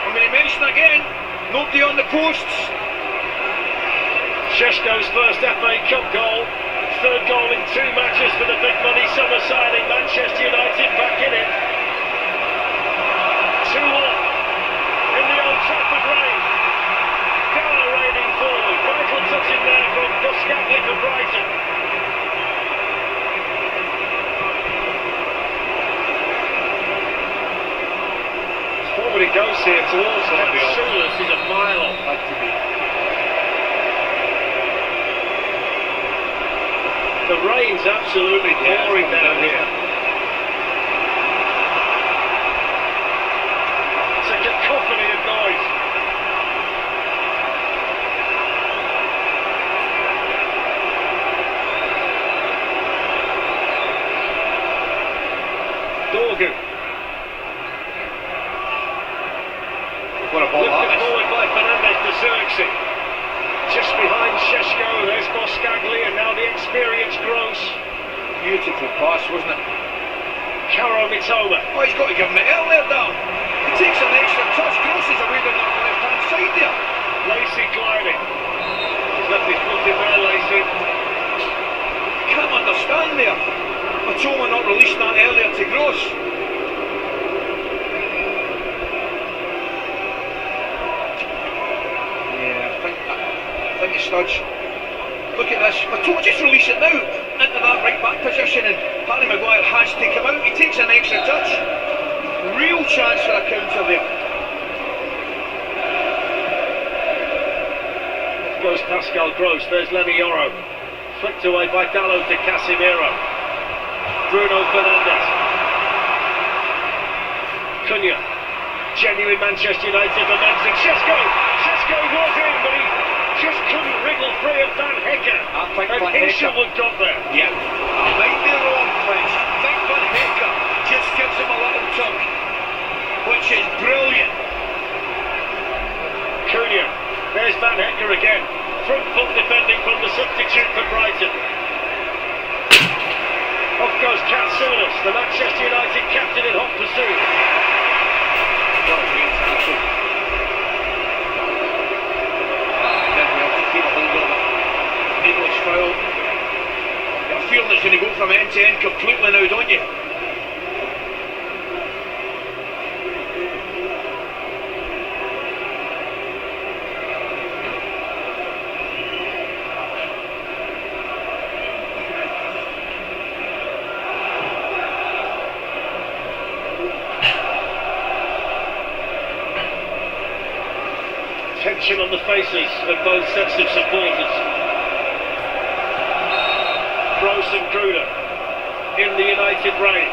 I'm going to mention again, nobody on the posts. Šeško's first FA Cup goal. Third goal in 2 matches for the big money summer signing. Manchester United back in it. 2-1 in the Old Trafford rain. Gala raining forward. Vital touch in there from Buscaglia for Brighton. Forward it goes here towards that. Solis is a mile off. Had to be. The rain's absolutely pouring down here. It's a cacophony of noise. Dorgu. What a ball that Lifted is. forward by Fernandes to Xerxes. Just behind Šeško, there's Buscaglia, and now the experience grows. Beautiful pass, wasn't it? Karo Mitoma. Oh, he's got to give him it earlier down. He takes an extra touch, crosses away down the left-hand side there. Lacey gliding. He's left his foot in there, Lacey. Can't understand there. Mitoma not releasing that earlier to Gross. I think it's Studge. Look at this. Matoma just release it now into that right back position, and Harry Maguire has to come out. He takes an extra touch. Real chance for a counter there. Goes Pascal Gross. There's Lenny Yoro. Flicked away by Dallo to Casemiro. Bruno Fernandes. Cunha. Genuine Manchester United momentum. Šeško was in, but he just couldn't wriggle free of Van Hecker. I think and Van Hinshaw Hecker would got there. Yeah, I might be wrong, French. I think Van Hecker just gives him a little tug, which is brilliant. Cunha. There's Van Hecker again. Front foot defending from the substitute for Brighton. Off goes Katsunas, the Manchester United captain in hot pursuit. What a great tackle. Did well to keep a hold of it. English foul. You've got a feeling it's going to go from end to end completely now, don't you? Tension on the faces of both sets of supporters. Gross and Gruder in the United rain.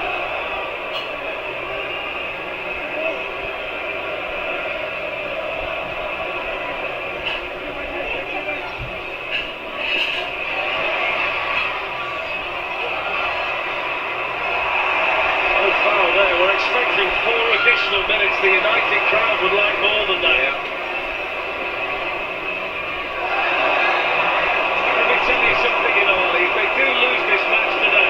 No foul there. We're expecting 4 additional minutes. The United crowd would like more than that. Tell you something, you know, Ollie, if they do lose this match today,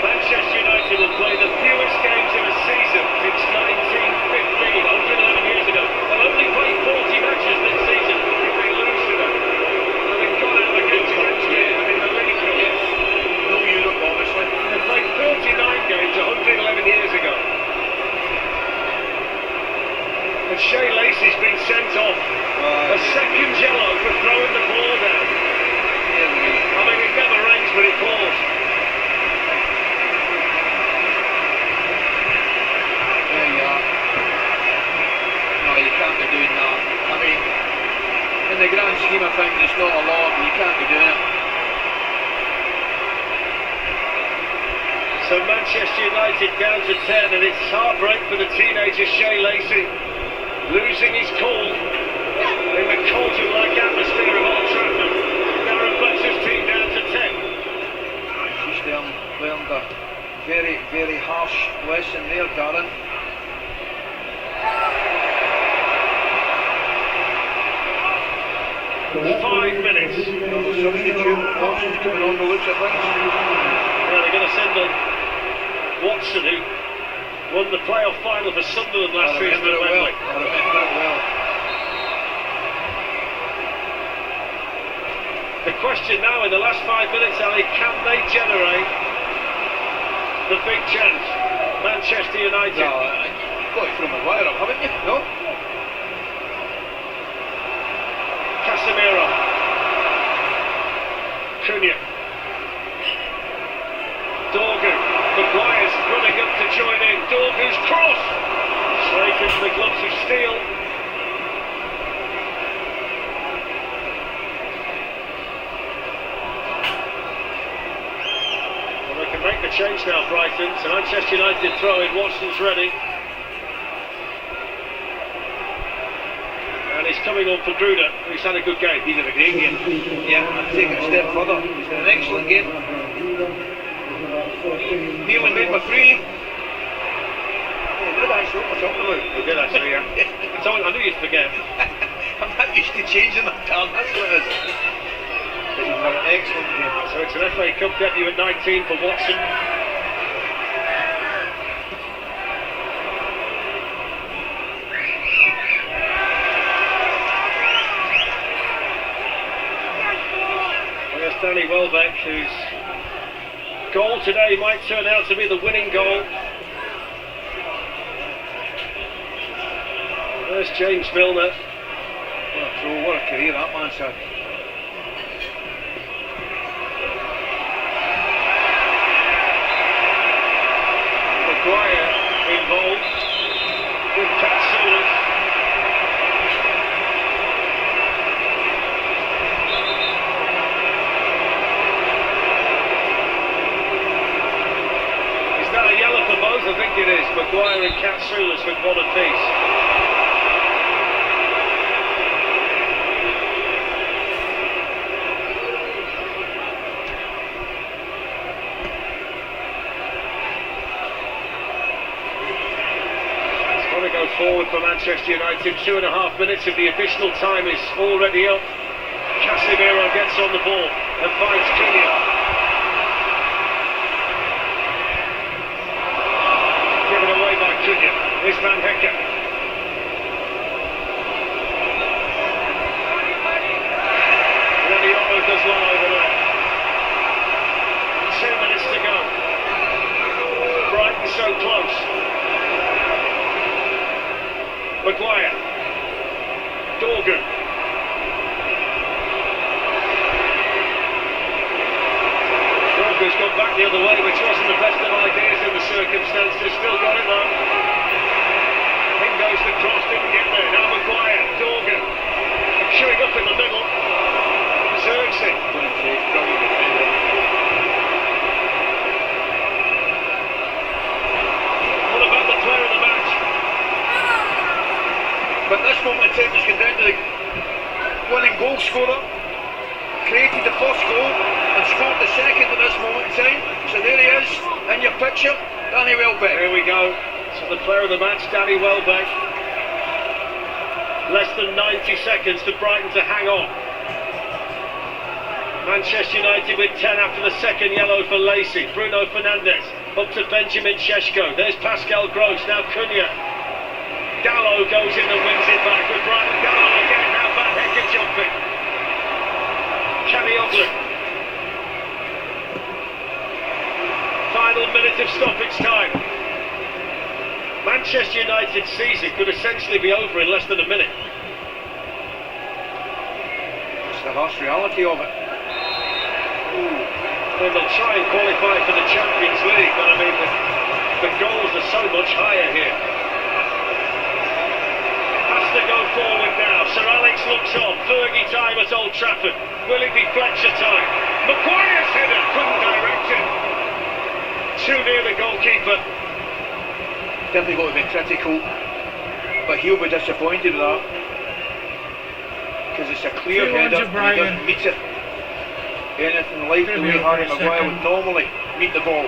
Manchester United will play the fewest games in a season since 1915, 111 years ago. They'll only play 40 matches this season if they lose today. And they've got out against French game in the league. Yes. No Europe, obviously. They played 39 games 111 years ago. And Shea Lacey's been sent off. A second yellow for throwing the ball down. I mean, it never rains, but it pours. There you are. No, you can't be doing that. I mean, in the grand scheme of things, it's not a law, but you can't be doing it. So Manchester United down to 10, and it's heartbreak for the teenager Shea Lacey, losing his cool in the cauldron-like atmosphere of Old Trafford. Now reflects his team down to 10. Just learned a very, very harsh lesson there, Darren. Five minutes. Another substitute. Watson's coming on the looks of things. Yeah, they're going to send on Watson, who won the playoff final for Sunderland last season at Wembley. I remember it well. The question now in the last 5 minutes, Ali, can they generate the big chance? Manchester United. No, you've got it from a wire up, haven't you? No? Casemiro. Cunha. Dorgu. Maguire's running up to join in. Dorgu's cross. Straight into the gloves of steel. Well, they can make the change now, Brighton. So Manchester United throw in. Watson's ready. And he's coming on for Gruder, who's had a good game. He's had a great game. Yeah, I'm taking a step further. He's had an excellent game. Nearly made my three. Yeah, did actually what we're talking about. We did actually, yeah. I knew you'd forget. I'm not used to changing my time, that's what it is. But he's had an excellent game. So it's an FA Cup debut at 19 for Watson. Danny Welbeck, whose goal today might turn out to be the winning goal. There's James Milner. What a throw, what a career that man's had. Maguire involved with Katsoulis. I think it is. Maguire and Katsoulis with one apiece. It's got to go forward for Manchester United. 2.5 minutes of the additional time is already up. Casemiro gets on the ball and finds Cunha. Is Van Hekken. Leniolo does well over there. 2 minutes to go. Brighton so close. Maguire. Dorgu. Dorgu's gone back the other way, which wasn't the best of ideas in the circumstances. Still got it though. Goes the cross, didn't get there. Now Maguire, Dorgu, queuing up in the middle. Xerxes. What about the player of the match? But this moment in time has gone down to the winning goal scorer. Created the first goal and scored the second at this moment in time. So there he is, in your picture, Danny Welbeck. There we go. So the player of the match, Danny Welbeck. Less than 90 seconds for Brighton to hang on. Manchester United with 10 after the second yellow for Lacey. Bruno Fernandes up to Benjamin Šeško. There's Pascal Gross, now Cunha. Dallo goes in and wins it back with Brighton. Dallo again, now Van Hekken jumping. Kanioglu. Final minute of stoppage time. Manchester United's season could essentially be over in less than a minute. It's the harsh reality of it. Well, they'll try and qualify for the Champions League, but I mean, the goals are so much higher here. Has to go forward now. Sir Alex looks on. Fergie time at Old Trafford. Will it be Fletcher time? Maguire's header couldn't direct it. too near the goalkeeper. Definitely got to be critical, but he'll be disappointed with that because it's a clear 2-1 header to and he Brighton. doesn't meet it. Anything like the way Harry Maguire would normally meet the ball.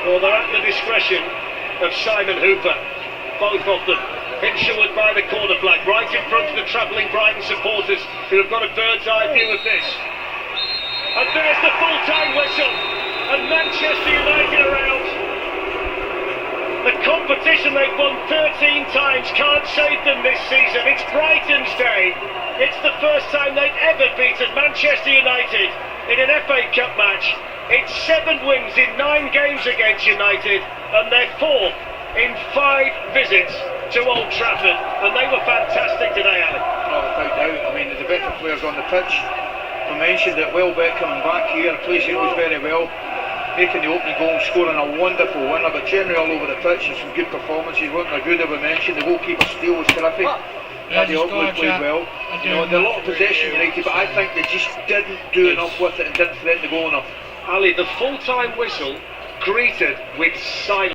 Well, they're at the discretion of Simon Hooper, both of them. Hinshelwood by the corner flag, right in front of the travelling Brighton supporters who have got a bird's eye view of this. And there's the full-time whistle, and Manchester United are out. The competition they've won 13 times can't save them this season. It's Brighton's day. It's the first time they've ever beaten Manchester United in an FA Cup match. It's 7 wins in 9 games against United, and they're 4th in 5 visits to Old Trafford, and they were fantastic today, Alan. Oh, without doubt. I mean, the better players on the pitch. I mentioned that Welbeck coming back here, a place he knows very well, making the opening goal, scoring a wonderful winner, but generally all over the pitch and some good performances. Wasn't a good, as we mentioned, the goalkeeper steal was terrific. Paddy Oakley played well. You know, they're a lot of possession United, but I think they just didn't do enough with it and didn't threaten the goal enough. Ali, the full-time whistle greeted with silence.